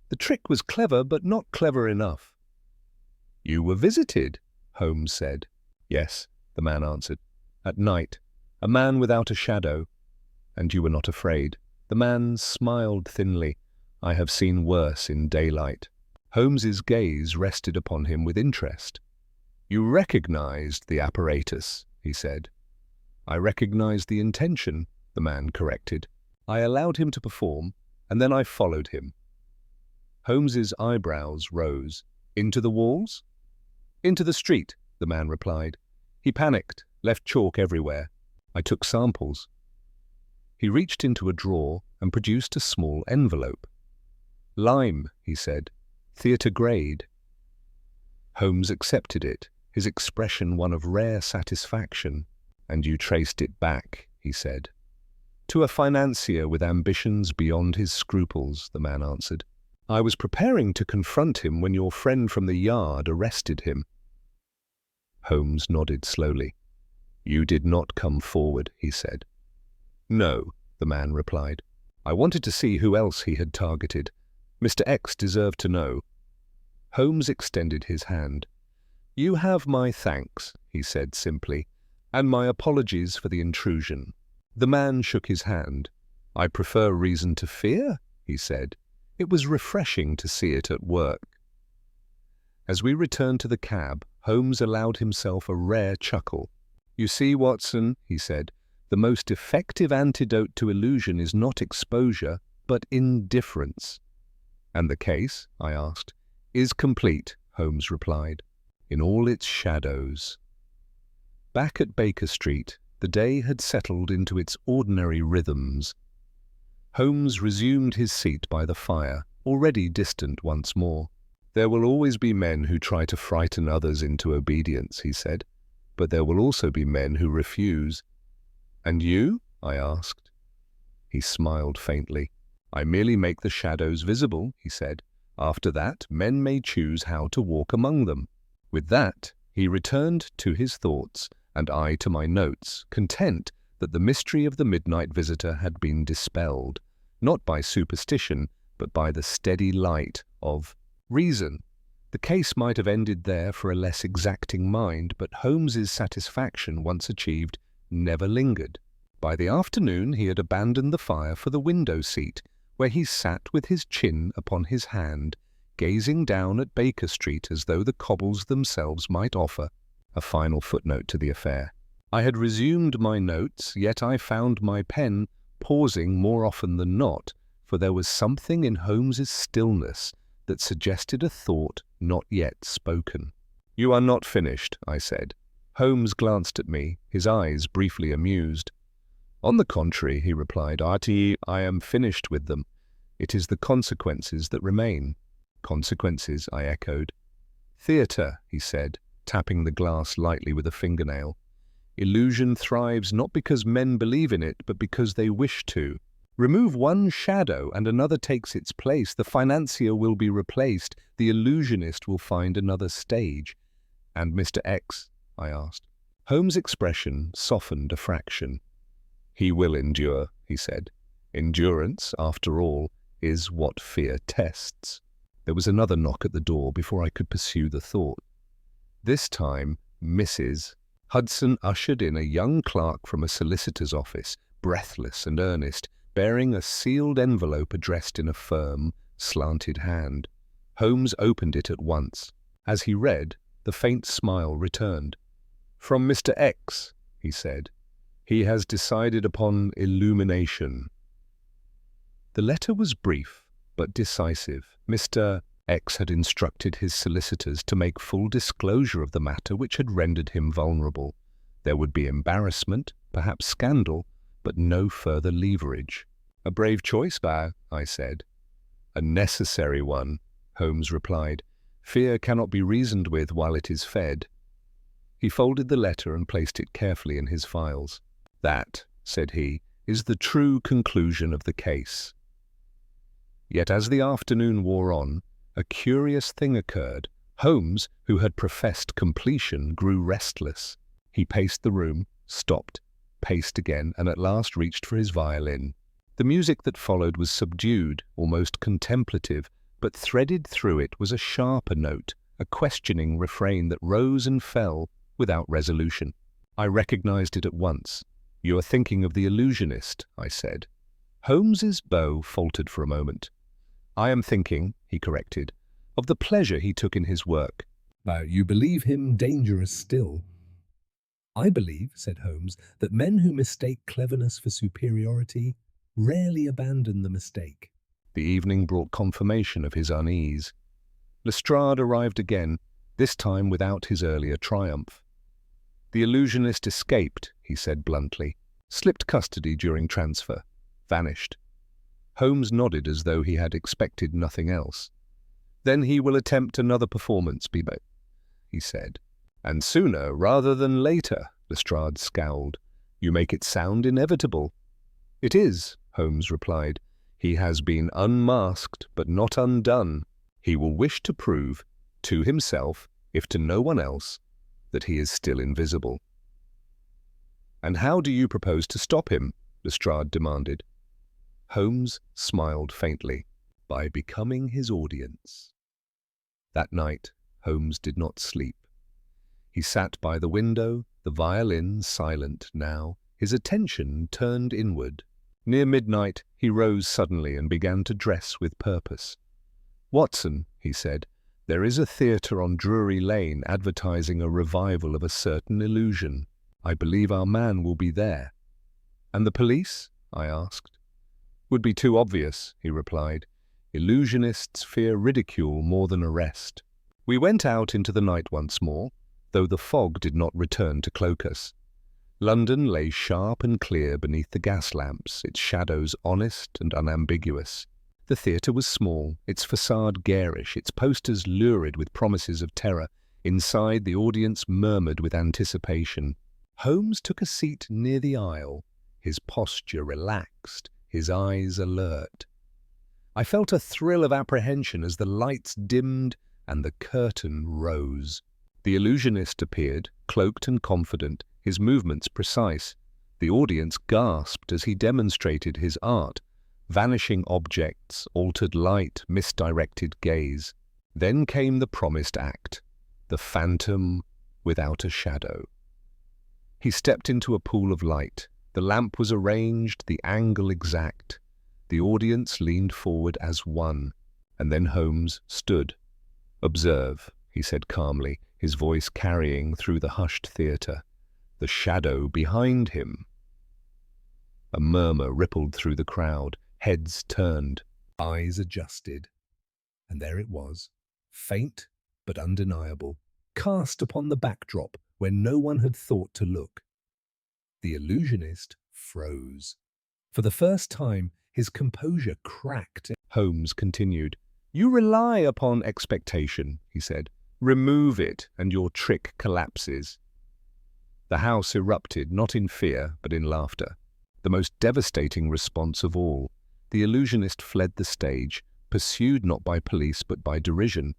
The trick was clever, but not clever enough. "You were visited," Holmes said. "Yes," the man answered. "At night. A man without a shadow. And you were not afraid." The man smiled thinly. "I have seen worse in daylight." Holmes's gaze rested upon him with interest. "You recognized the apparatus," he said. "I recognized the intention," the man corrected. "I allowed him to perform, and then I followed him." Holmes's eyebrows rose. "Into the walls?" "Into the street," the man replied. "He panicked, left chalk everywhere. I took samples." He reached into a drawer and produced a small envelope. "Lime," he said. "Theatre grade." Holmes accepted it, his expression one of rare satisfaction. "And you traced it back," he said. "To a financier with ambitions beyond his scruples," the man answered. "I was preparing to confront him when your friend from the Yard arrested him." Holmes nodded slowly. "You did not come forward," he said. "No," the man replied. "I wanted to see who else he had targeted. Mr. X deserved to know." Holmes extended his hand. "You have my thanks," he said simply, "and my apologies for the intrusion." The man shook his hand. "I prefer reason to fear," he said. It was refreshing to see it at work. As we returned to the cab, Holmes allowed himself a rare chuckle. "You see, Watson," he said, "the most effective antidote to illusion is not exposure, but indifference." "And the case?" I asked. "Is complete," Holmes replied, "in all its shadows." Back at Baker Street, the day had settled into its ordinary rhythms. Holmes resumed his seat by the fire, already distant once more. "There will always be men who try to frighten others into obedience," he said, "but there will also be men who refuse." "And you?" I asked. He smiled faintly. "I merely make the shadows visible," he said. "After that, men may choose how to walk among them." With that, he returned to his thoughts, and I to my notes, content that the mystery of the midnight visitor had been dispelled, not by superstition, but by the steady light of reason. The case might have ended there for a less exacting mind, but Holmes's satisfaction, once achieved, never lingered. By the afternoon he had abandoned the fire for the window seat, where he sat with his chin upon his hand, gazing down at Baker Street as though the cobbles themselves might offer a final footnote to the affair. I had resumed my notes, yet I found my pen pausing more often than not, for there was something in Holmes's stillness that suggested a thought not yet spoken. "You are not finished," I said. Holmes glanced at me, his eyes briefly amused. "On the contrary," he replied, "I am finished with them. It is the consequences that remain." "Consequences," I echoed. "Theatre," he said, tapping the glass lightly with a fingernail. "Illusion thrives not because men believe in it, but because they wish to. Remove one shadow and another takes its place. The financier will be replaced. The illusionist will find another stage." "And Mr. X?" I asked. Holmes' expression softened a fraction. "He will endure," he said. "Endurance, after all, is what fear tests." There was another knock at the door before I could pursue the thought. This time, Mrs. Hudson ushered in a young clerk from a solicitor's office, breathless and earnest, bearing a sealed envelope addressed in a firm, slanted hand. Holmes opened it at once. As he read, the faint smile returned. "From Mr. X," he said. "He has decided upon illumination." The letter was brief, but decisive. Mr. X had instructed his solicitors to make full disclosure of the matter which had rendered him vulnerable. There would be embarrassment, perhaps scandal, but no further leverage. "A brave choice, I said. "A necessary one," Holmes replied. "Fear cannot be reasoned with while it is fed." He folded the letter and placed it carefully in his files. "That," said he, "is the true conclusion of the case." Yet as the afternoon wore on, a curious thing occurred. Holmes, who had professed completion, grew restless. He paced the room, stopped, paced again, and at last reached for his violin. The music that followed was subdued, almost contemplative, but threaded through it was a sharper note, a questioning refrain that rose and fell without resolution. I recognized it at once. "You are thinking of the illusionist," I said. Holmes's bow faltered for a moment. "I am thinking," he corrected, "of the pleasure he took in his work." You believe him dangerous still?" "I believe," said Holmes, "that men who mistake cleverness for superiority rarely abandon the mistake." The evening brought confirmation of his unease. Lestrade arrived again, this time without his earlier triumph. "The illusionist escaped," he said bluntly, "slipped custody during transfer, vanished." Holmes nodded as though he had expected nothing else. "Then he will attempt another performance, Bibo," he said. "And sooner rather than later," Lestrade scowled. "You make it sound inevitable." "It is," Holmes replied. "He has been unmasked, but not undone. He will wish to prove, to himself, if to no one else, that he is still invisible." "And how do you propose to stop him?" Lestrade demanded. Holmes smiled faintly. "By becoming his audience." That night, Holmes did not sleep. He sat by the window, the violin silent now, his attention turned inward. Near midnight, he rose suddenly and began to dress with purpose. "Watson," he said, "there is a theatre on Drury Lane advertising a revival of a certain illusion. I believe our man will be there." "And the police?" I asked. "Would be too obvious," he replied. "Illusionists fear ridicule more than arrest." We went out into the night once more, though the fog did not return to cloak us. London lay sharp and clear beneath the gas lamps, its shadows honest and unambiguous. The theatre was small, its facade garish, its posters lurid with promises of terror. Inside, the audience murmured with anticipation. Holmes took a seat near the aisle, his posture relaxed, his eyes alert. I felt a thrill of apprehension as the lights dimmed and the curtain rose. The illusionist appeared, cloaked and confident, his movements precise. The audience gasped as he demonstrated his art, vanishing objects, altered light, misdirected gaze. Then came the promised act, the phantom without a shadow. He stepped into a pool of light. The lamp was arranged, the angle exact. The audience leaned forward as one, and then Holmes stood. "Observe," he said calmly, his voice carrying through the hushed theatre. "The shadow behind him." A murmur rippled through the crowd, heads turned, Eyes adjusted. And there it was, faint but undeniable, cast upon the backdrop where no one had thought to look. The illusionist froze. For the first time, his composure cracked. Holmes continued. "You rely upon expectation," he said. "Remove it, and your trick collapses." The house erupted, not in fear, but in laughter. The most devastating response of all. The illusionist fled the stage, pursued not by police but by derision.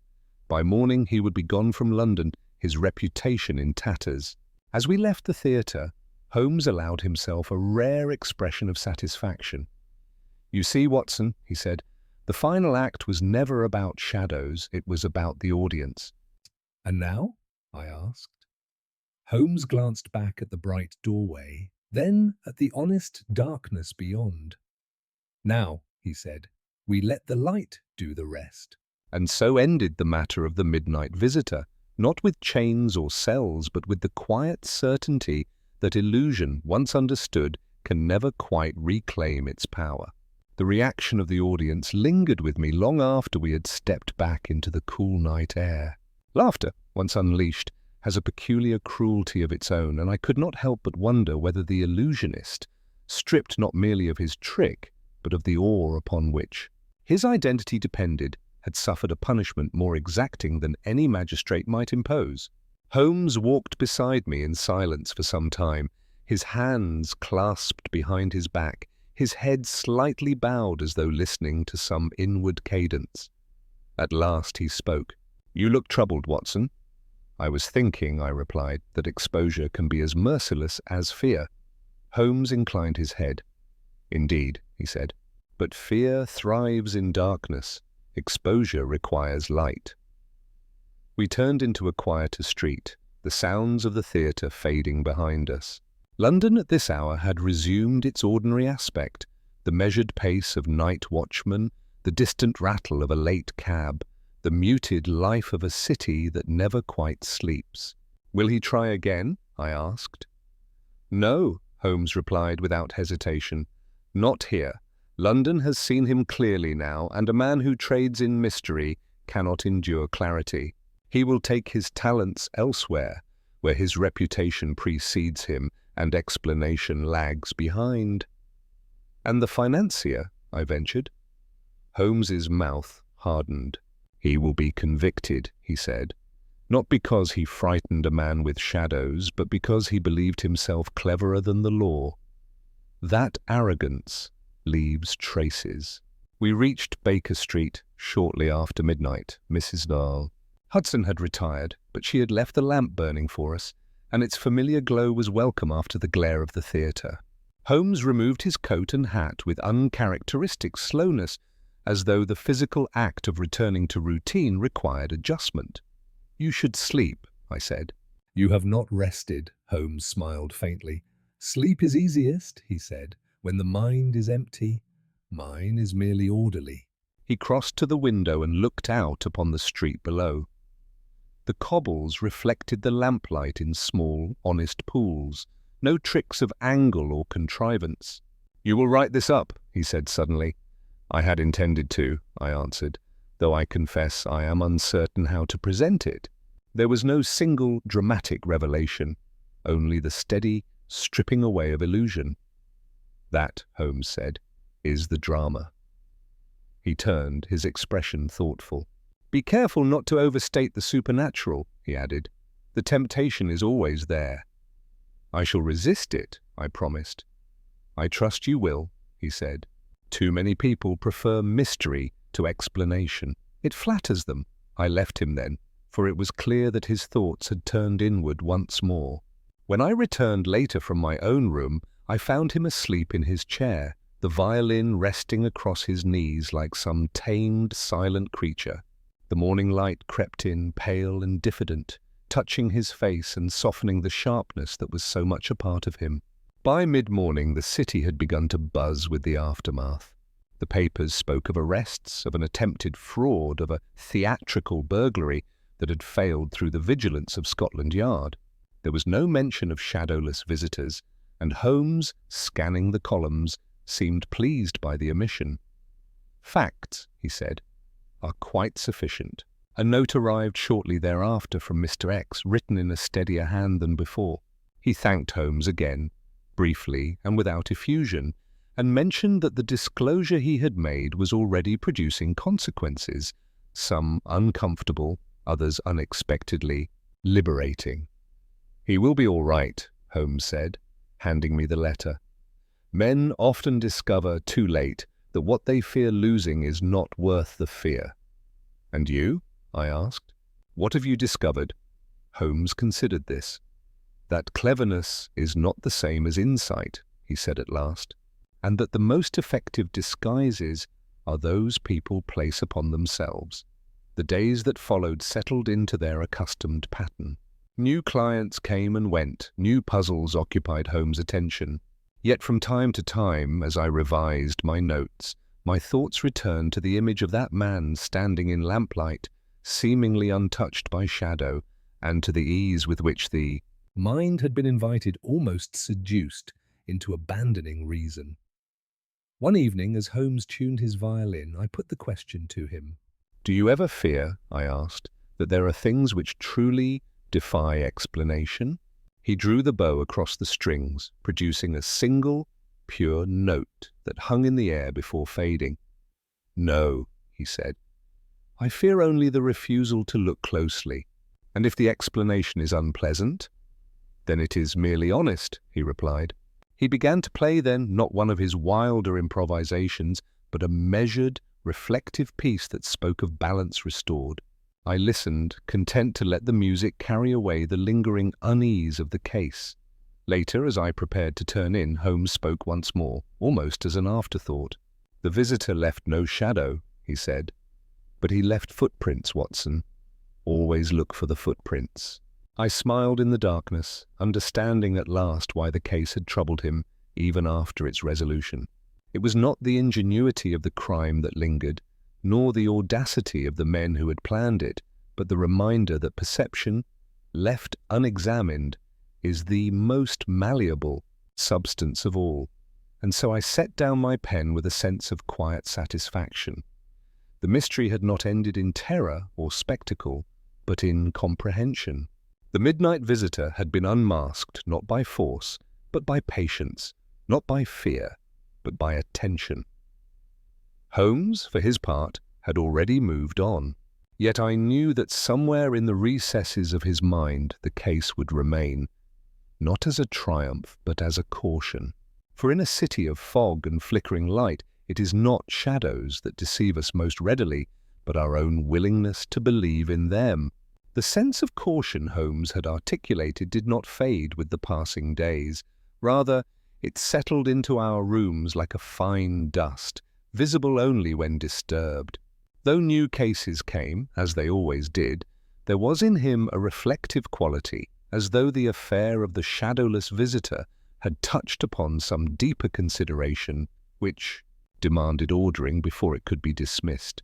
By morning he would be gone from London, his reputation in tatters. As we left the theatre, Holmes allowed himself a rare expression of satisfaction. "You see, Watson," he said, "the final act was never about shadows, it was about the audience." "And now?" I asked. Holmes glanced back at the bright doorway, then at the honest darkness beyond. "Now," he said, "we let the light do the rest." And so ended the matter of the midnight visitor, not with chains or cells, but with the quiet certainty that illusion, once understood, can never quite reclaim its power. The reaction of the audience lingered with me long after we had stepped back into the cool night air. Laughter, once unleashed, has a peculiar cruelty of its own, and I could not help but wonder whether the illusionist, stripped not merely of his trick, but of the awe upon which his identity depended, had suffered a punishment more exacting than any magistrate might impose. Holmes walked beside me in silence for some time, his hands clasped behind his back, his head slightly bowed as though listening to some inward cadence. At last he spoke. "You look troubled, Watson." "I was thinking," I replied, "that exposure can be as merciless as fear." Holmes inclined his head. "Indeed," he said, "but fear thrives in darkness. Exposure requires light." We turned into a quieter street, the sounds of the theatre fading behind us. London at this hour had resumed its ordinary aspect, the measured pace of night watchmen, the distant rattle of a late cab, the muted life of a city that never quite sleeps. "Will he try again?" I asked. "No," Holmes replied without hesitation. "Not here. London has seen him clearly now, and a man who trades in mystery cannot endure clarity. He will take his talents elsewhere, where his reputation precedes him and explanation lags behind." "And the financier?" I ventured. Holmes's mouth hardened. "He will be convicted," he said, "not because he frightened a man with shadows, but because he believed himself cleverer than the law. That arrogance leaves traces." We reached Baker Street shortly after midnight. Mrs. Hudson had retired, but she had left the lamp burning for us, and its familiar glow was welcome after the glare of the theatre. Holmes removed his coat and hat with uncharacteristic slowness, as though the physical act of returning to routine required adjustment. "You should sleep," I said. "You have not rested," Holmes smiled faintly. "Sleep is easiest," he said, "when the mind is empty. Mine is merely orderly." He crossed to the window and looked out upon the street below. The cobbles reflected the lamplight in small, honest pools, no tricks of angle or contrivance. "You will write this up," he said suddenly. "I had intended to," I answered, "though I confess I am uncertain how to present it." There was no single dramatic revelation, only the steady stripping away of illusion. "That," Holmes said, "is the drama." He turned, his expression thoughtful. "Be careful not to overstate the supernatural," he added. "The temptation is always there." "I shall resist it," I promised. "I trust you will," he said. "Too many people prefer mystery to explanation. It flatters them." I left him then, for it was clear that his thoughts had turned inward once more. When I returned later from my own room, I found him asleep in his chair, the violin resting across his knees like some tamed, silent creature. The morning light crept in, pale and diffident, touching his face and softening the sharpness that was so much a part of him. By mid-morning, the city had begun to buzz with the aftermath. The papers spoke of arrests, of an attempted fraud, of a theatrical burglary that had failed through the vigilance of Scotland Yard. There was no mention of shadowless visitors, and Holmes, scanning the columns, seemed pleased by the omission. "Facts," he said, "are quite sufficient." A note arrived shortly thereafter from Mr. X, written in a steadier hand than before. He thanked Holmes again, briefly and without effusion, and mentioned that the disclosure he had made was already producing consequences, some uncomfortable, others unexpectedly liberating. "He will be all right," Holmes said, handing me the letter. "Men often discover too late that what they fear losing is not worth the fear." "And you?" I asked. "What have you discovered?" Holmes considered this. "That cleverness is not the same as insight," he said at last, "and that the most effective disguises are those people place upon themselves." The days that followed settled into their accustomed pattern. New clients came and went, new puzzles occupied Holmes' attention. Yet from time to time, as I revised my notes, my thoughts returned to the image of that man standing in lamplight, seemingly untouched by shadow, and to the ease with which the mind had been invited, almost seduced, into abandoning reason. One evening, as Holmes tuned his violin, I put the question to him. "Do you ever fear," I asked, "that there are things which truly defy explanation?" He drew the bow across the strings, producing a single, pure note that hung in the air before fading. "No," he said. "I fear only the refusal to look closely. And if the explanation is unpleasant, then it is merely honest," he replied. He began to play then, not one of his wilder improvisations, but a measured, reflective piece that spoke of balance restored. I listened, content to let the music carry away the lingering unease of the case. Later, as I prepared to turn in, Holmes spoke once more, almost as an afterthought. "The visitor left no shadow," he said, "but he left footprints, Watson. Always look for the footprints." I smiled in the darkness, understanding at last why the case had troubled him, even after its resolution. It was not the ingenuity of the crime that lingered, nor the audacity of the men who had planned it, but the reminder that perception, left unexamined, is the most malleable substance of all. And so I set down my pen with a sense of quiet satisfaction. The mystery had not ended in terror or spectacle, but in comprehension. The midnight visitor had been unmasked not by force, but by patience, not by fear, but by attention. Holmes, for his part, had already moved on. Yet I knew that somewhere in the recesses of his mind the case would remain, not as a triumph, but as a caution. For in a city of fog and flickering light, it is not shadows that deceive us most readily, but our own willingness to believe in them. The sense of caution Holmes had articulated did not fade with the passing days. Rather, it settled into our rooms like a fine dust, visible only when disturbed. Though new cases came, as they always did, there was in him a reflective quality, as though the affair of the shadowless visitor had touched upon some deeper consideration, which demanded ordering before it could be dismissed.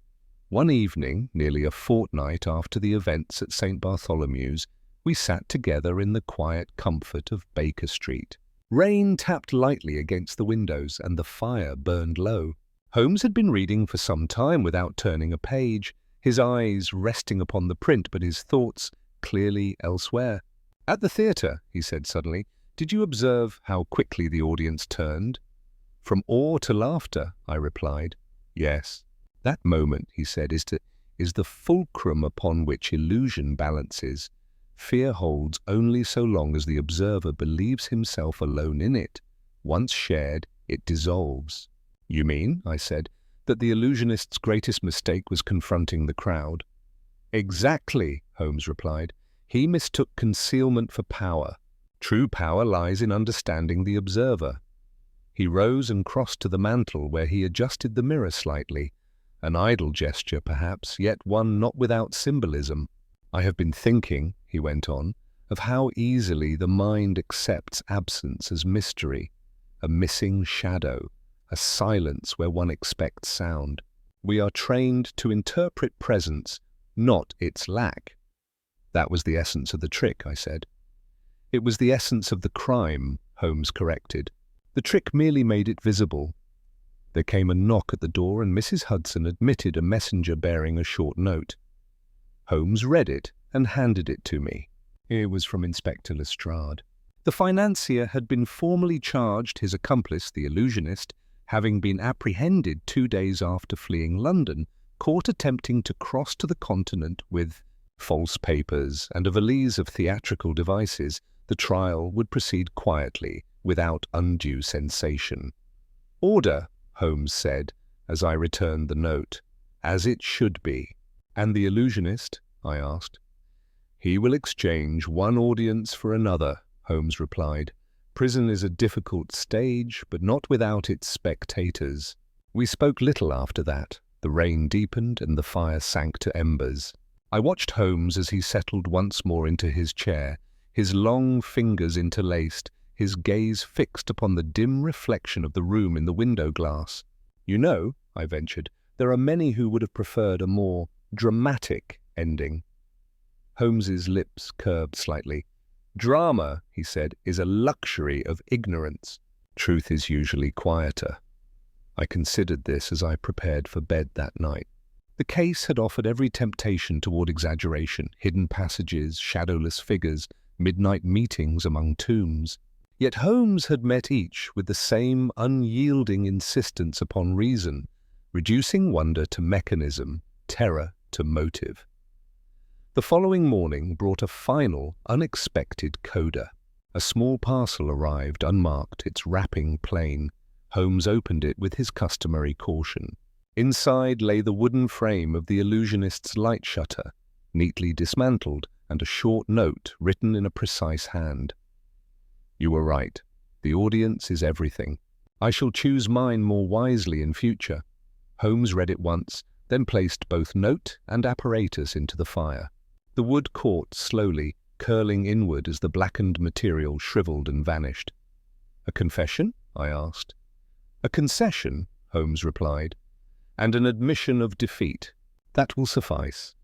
One evening, nearly a fortnight after the events at St. Bartholomew's, we sat together in the quiet comfort of Baker Street. Rain tapped lightly against the windows, and the fire burned low. Holmes had been reading for some time without turning a page, his eyes resting upon the print, but his thoughts clearly elsewhere. "At the theatre," he said suddenly, "did you observe how quickly the audience turned?" "From awe to laughter," I replied. "Yes. That moment," he said, is the fulcrum upon which illusion balances. Fear holds only so long as the observer believes himself alone in it. Once shared, it dissolves." "You mean," I said, "that the illusionist's greatest mistake was confronting the crowd?" "Exactly," Holmes replied. "He mistook concealment for power. True power lies in understanding the observer." He rose and crossed to the mantel, where he adjusted the mirror slightly. An idle gesture, perhaps, yet one not without symbolism. "I have been thinking," he went on, "of how easily the mind accepts absence as mystery, a missing shadow, a silence where one expects sound. We are trained to interpret presence, not its lack." "That was the essence of the trick," I said. "It was the essence of the crime," Holmes corrected. "The trick merely made it visible." There came a knock at the door, and Mrs. Hudson admitted a messenger bearing a short note. Holmes read it and handed it to me. It was from Inspector Lestrade. The financier had been formally charged, his accomplice, the illusionist, having been apprehended 2 days after fleeing London, caught attempting to cross to the continent with false papers and a valise of theatrical devices. The trial would proceed quietly, without undue sensation. "Order," Holmes said, as I returned the note, "as it should be." "And the illusionist?" I asked. "He will exchange one audience for another," Holmes replied. "Prison is a difficult stage, but not without its spectators." We spoke little after that. The rain deepened and the fire sank to embers. I watched Holmes as he settled once more into his chair, his long fingers interlaced, his gaze fixed upon the dim reflection of the room in the window glass. "You know," I ventured, "there are many who would have preferred a more dramatic ending." Holmes's lips curved slightly. "Drama," he said, "is a luxury of ignorance. Truth is usually quieter." I considered this as I prepared for bed that night. The case had offered every temptation toward exaggeration, hidden passages, shadowless figures, midnight meetings among tombs. Yet Holmes had met each with the same unyielding insistence upon reason, reducing wonder to mechanism, terror to motive. The following morning brought a final, unexpected coda. A small parcel arrived unmarked, its wrapping plain. Holmes opened it with his customary caution. Inside lay the wooden frame of the illusionist's light shutter, neatly dismantled, and a short note written in a precise hand. "You were right. The audience is everything. I shall choose mine more wisely in future." Holmes read it once, then placed both note and apparatus into the fire. The wood caught slowly, curling inward as the blackened material shriveled and vanished. "A confession?" I asked. "A concession," Holmes replied, "and an admission of defeat. That will suffice."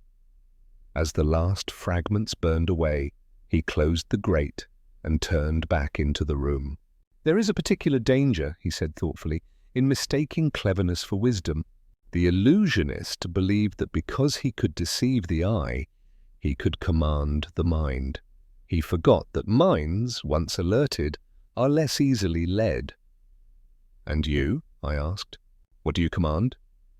As the last fragments burned away, he closed the grate and turned back into the room. "There is a particular danger," he said thoughtfully, "in mistaking cleverness for wisdom. The illusionist believed that because he could deceive the eye, he could command the mind. He forgot that minds, once alerted, are less easily led." "And you?" I asked. "What do you command?"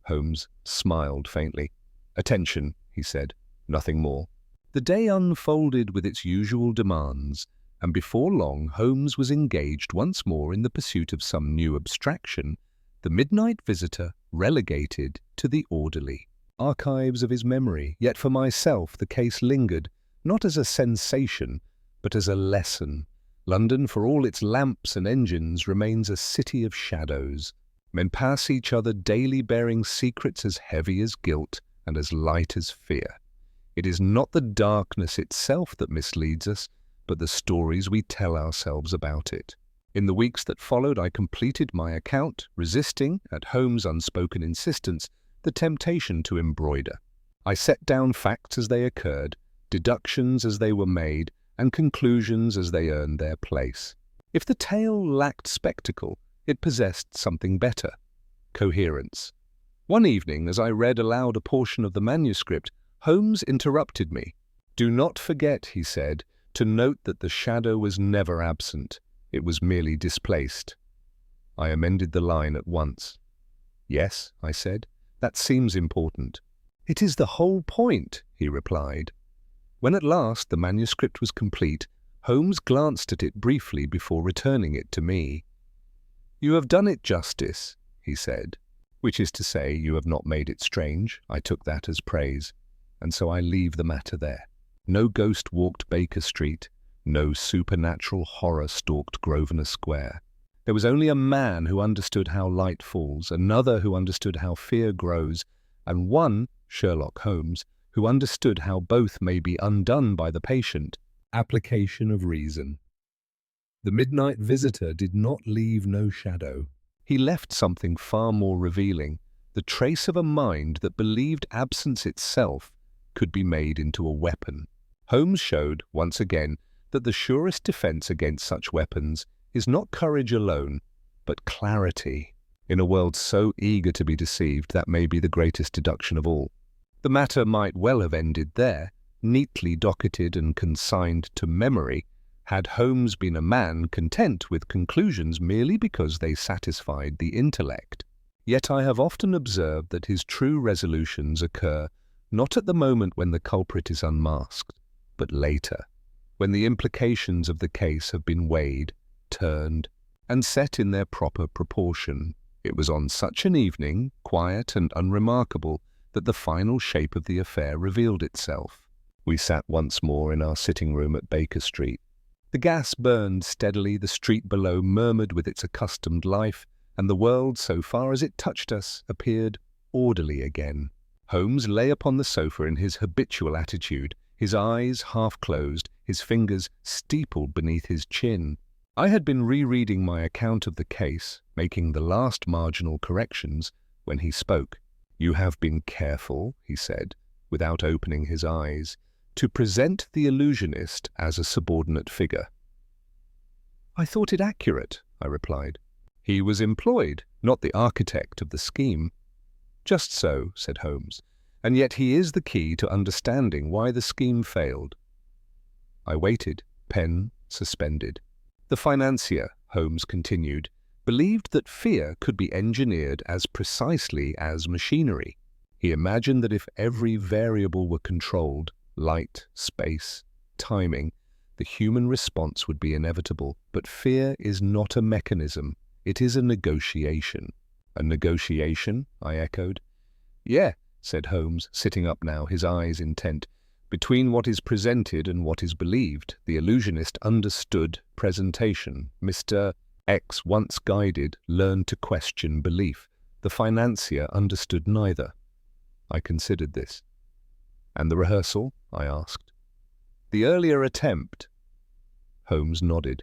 Holmes smiled faintly. "Attention," he said, "nothing more." The day unfolded with its usual demands, and before long Holmes was engaged once more in the pursuit of some new abstraction, the midnight visitor relegated to the orderly archives of his memory. Yet for myself the case lingered, not as a sensation, but as a lesson. London, for all its lamps and engines, remains a city of shadows. Men pass each other daily bearing secrets as heavy as guilt and as light as fear. It is not the darkness itself that misleads us, but the stories we tell ourselves about it. In the weeks that followed, I completed my account, resisting, at Holmes' unspoken insistence, the temptation to embroider. I set down facts as they occurred, deductions as they were made, and conclusions as they earned their place. If the tale lacked spectacle, it possessed something better: coherence. One evening, as I read aloud a portion of the manuscript, Holmes interrupted me. "Do not forget," he said, "to note that the shadow was never absent. It was merely displaced." I amended the line at once. "Yes," I said, "that seems important." "It is the whole point," he replied. When at last the manuscript was complete, Holmes glanced at it briefly before returning it to me. "You have done it justice," he said. "Which is to say, you have not made it strange." I took that as praise, and so I leave the matter there. No ghost walked Baker Street, no supernatural horror stalked Grosvenor Square. There was only a man who understood how light falls, another who understood how fear grows, and one, Sherlock Holmes, who understood how both may be undone by the patient. Application of reason. The midnight visitor did not leave no shadow. He left something far more revealing, the trace of a mind that believed absence itself could be made into a weapon. Holmes showed, once again, that the surest defense against such weapons is not courage alone, but clarity. In a world so eager to be deceived, that may be the greatest deduction of all. The matter might well have ended there, neatly docketed and consigned to memory, had Holmes been a man content with conclusions merely because they satisfied the intellect. Yet I have often observed that his true resolutions occur not at the moment when the culprit is unmasked, but later, when the implications of the case have been weighed, turned, and set in their proper proportion. It was on such an evening, quiet and unremarkable, that the final shape of the affair revealed itself. We sat once more in our sitting room at Baker Street. The gas burned steadily, the street below murmured with its accustomed life, and the world, so far as it touched us, appeared orderly again. Holmes lay upon the sofa in his habitual attitude, his eyes half closed, his fingers steepled beneath his chin. I had been rereading my account of the case, making the last marginal corrections, when he spoke. "You have been careful," he said, without opening his eyes, "to present the illusionist as a subordinate figure." "I thought it accurate," I replied. He was employed, not the architect of the scheme. Just so, said Holmes, and yet he is the key to understanding why the scheme failed. I waited, pen suspended. The financier, Holmes continued, believed that fear could be engineered as precisely as machinery. He imagined that if every variable were controlled, light, space, timing, the human response would be inevitable. But fear is not a mechanism, it is a negotiation. A negotiation? I echoed. Yeah, said Holmes, sitting up now, his eyes intent. Between what is presented and what is believed, the illusionist understood presentation. Mr. X, once guided, learned to question belief. The financier understood neither. I considered this. And the rehearsal? I asked. The earlier attempt? Holmes nodded.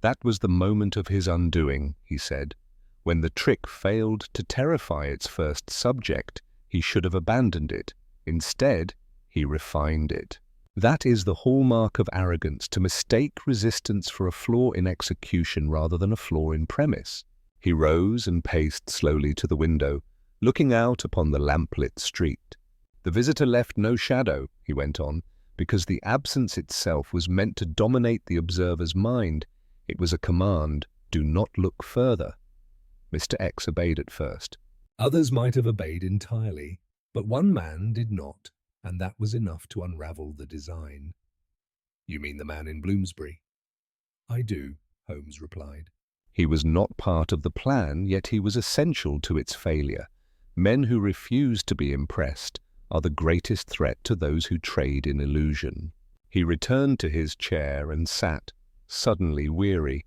That was the moment of his undoing, he said. When the trick failed to terrify its first subject, he should have abandoned it. Instead, he refined it. That is the hallmark of arrogance, to mistake resistance for a flaw in execution rather than a flaw in premise. He rose and paced slowly to the window, looking out upon the lamplit street. The visitor left no shadow, he went on, because the absence itself was meant to dominate the observer's mind. It was a command, do not look further. Mr. X obeyed at first. Others might have obeyed entirely, but one man did not, and that was enough to unravel the design. You mean the man in Bloomsbury? I do, Holmes replied. He was not part of the plan, yet he was essential to its failure. Men who refuse to be impressed are the greatest threat to those who trade in illusion. He returned to his chair and sat, suddenly weary.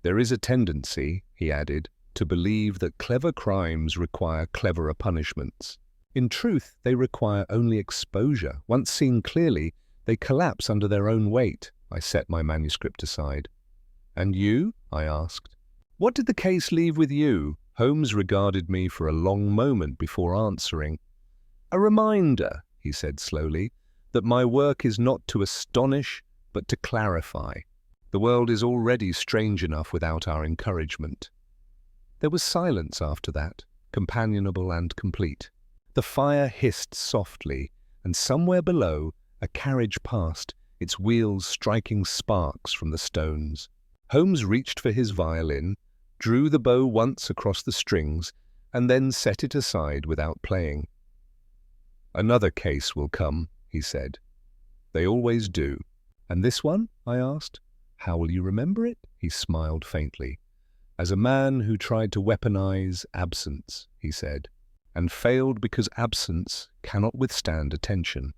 There is a tendency, he added, to believe that clever crimes require cleverer punishments. In truth, they require only exposure. Once seen clearly, they collapse under their own weight. I set my manuscript aside. And you? I asked. What did the case leave with you? Holmes regarded me for a long moment before answering. A reminder, he said slowly, that my work is not to astonish, but to clarify. The world is already strange enough without our encouragement. There was silence after that, companionable and complete. The fire hissed softly, and somewhere below, a carriage passed, its wheels striking sparks from the stones. Holmes reached for his violin, drew the bow once across the strings, and then set it aside without playing. Another case will come, he said. They always do. And this one? I asked. How will you remember it? He smiled faintly. As a man who tried to weaponize absence, he said, and failed because absence cannot withstand attention.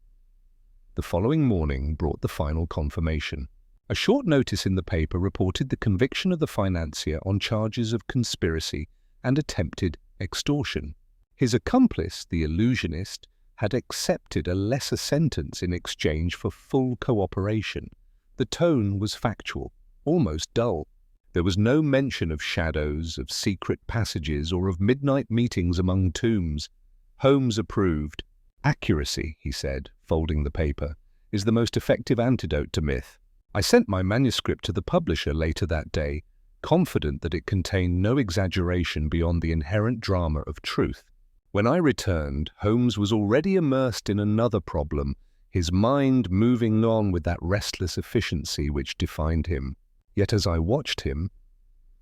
The following morning brought the final confirmation. A short notice in the paper reported the conviction of the financier on charges of conspiracy and attempted extortion. His accomplice, the illusionist, had accepted a lesser sentence in exchange for full cooperation. The tone was factual, almost dull. There was no mention of shadows, of secret passages, or of midnight meetings among tombs. Holmes approved. Accuracy, he said, folding the paper, is the most effective antidote to myth. I sent my manuscript to the publisher later that day, confident that it contained no exaggeration beyond the inherent drama of truth. When I returned, Holmes was already immersed in another problem, his mind moving on with that restless efficiency which defined him. Yet as I watched him,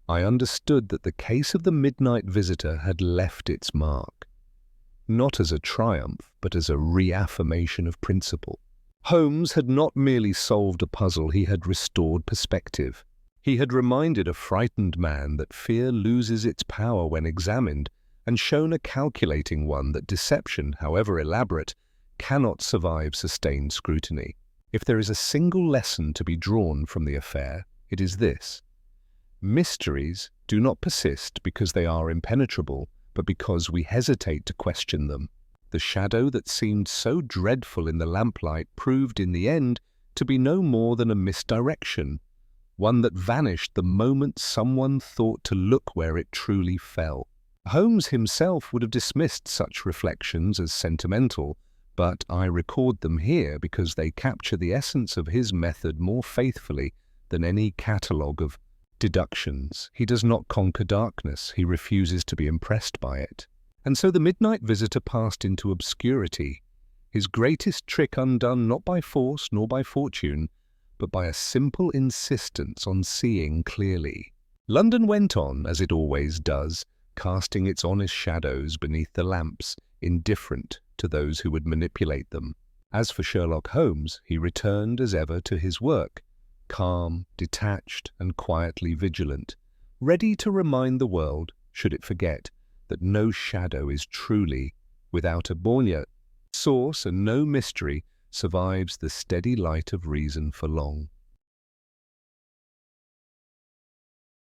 I understood that the case of the midnight visitor had left its mark, not as a triumph, but as a reaffirmation of principle. Holmes had not merely solved a puzzle, he had restored perspective. He had reminded a frightened man that fear loses its power when examined, and shown a calculating one that deception, however elaborate, cannot survive sustained scrutiny. If there is a single lesson to be drawn from the affair, it is this. Mysteries do not persist because they are impenetrable, but because we hesitate to question them. The shadow that seemed so dreadful in the lamplight proved in the end to be no more than a misdirection, one that vanished the moment someone thought to look where it truly fell. Holmes himself would have dismissed such reflections as sentimental, but I record them here because they capture the essence of his method more faithfully than any catalogue of deductions. He does not conquer darkness. He refuses to be impressed by it. And so the midnight visitor passed into obscurity, his greatest trick undone not by force nor by fortune, but by a simple insistence on seeing clearly. London went on, as it always does, casting its honest shadows beneath the lamps, indifferent to those who would manipulate them. As for Sherlock Holmes, he returned as ever to his work, calm, detached, and quietly vigilant, ready to remind the world, should it forget, that no shadow is truly without a bornia source, and no mystery survives the steady light of reason for long.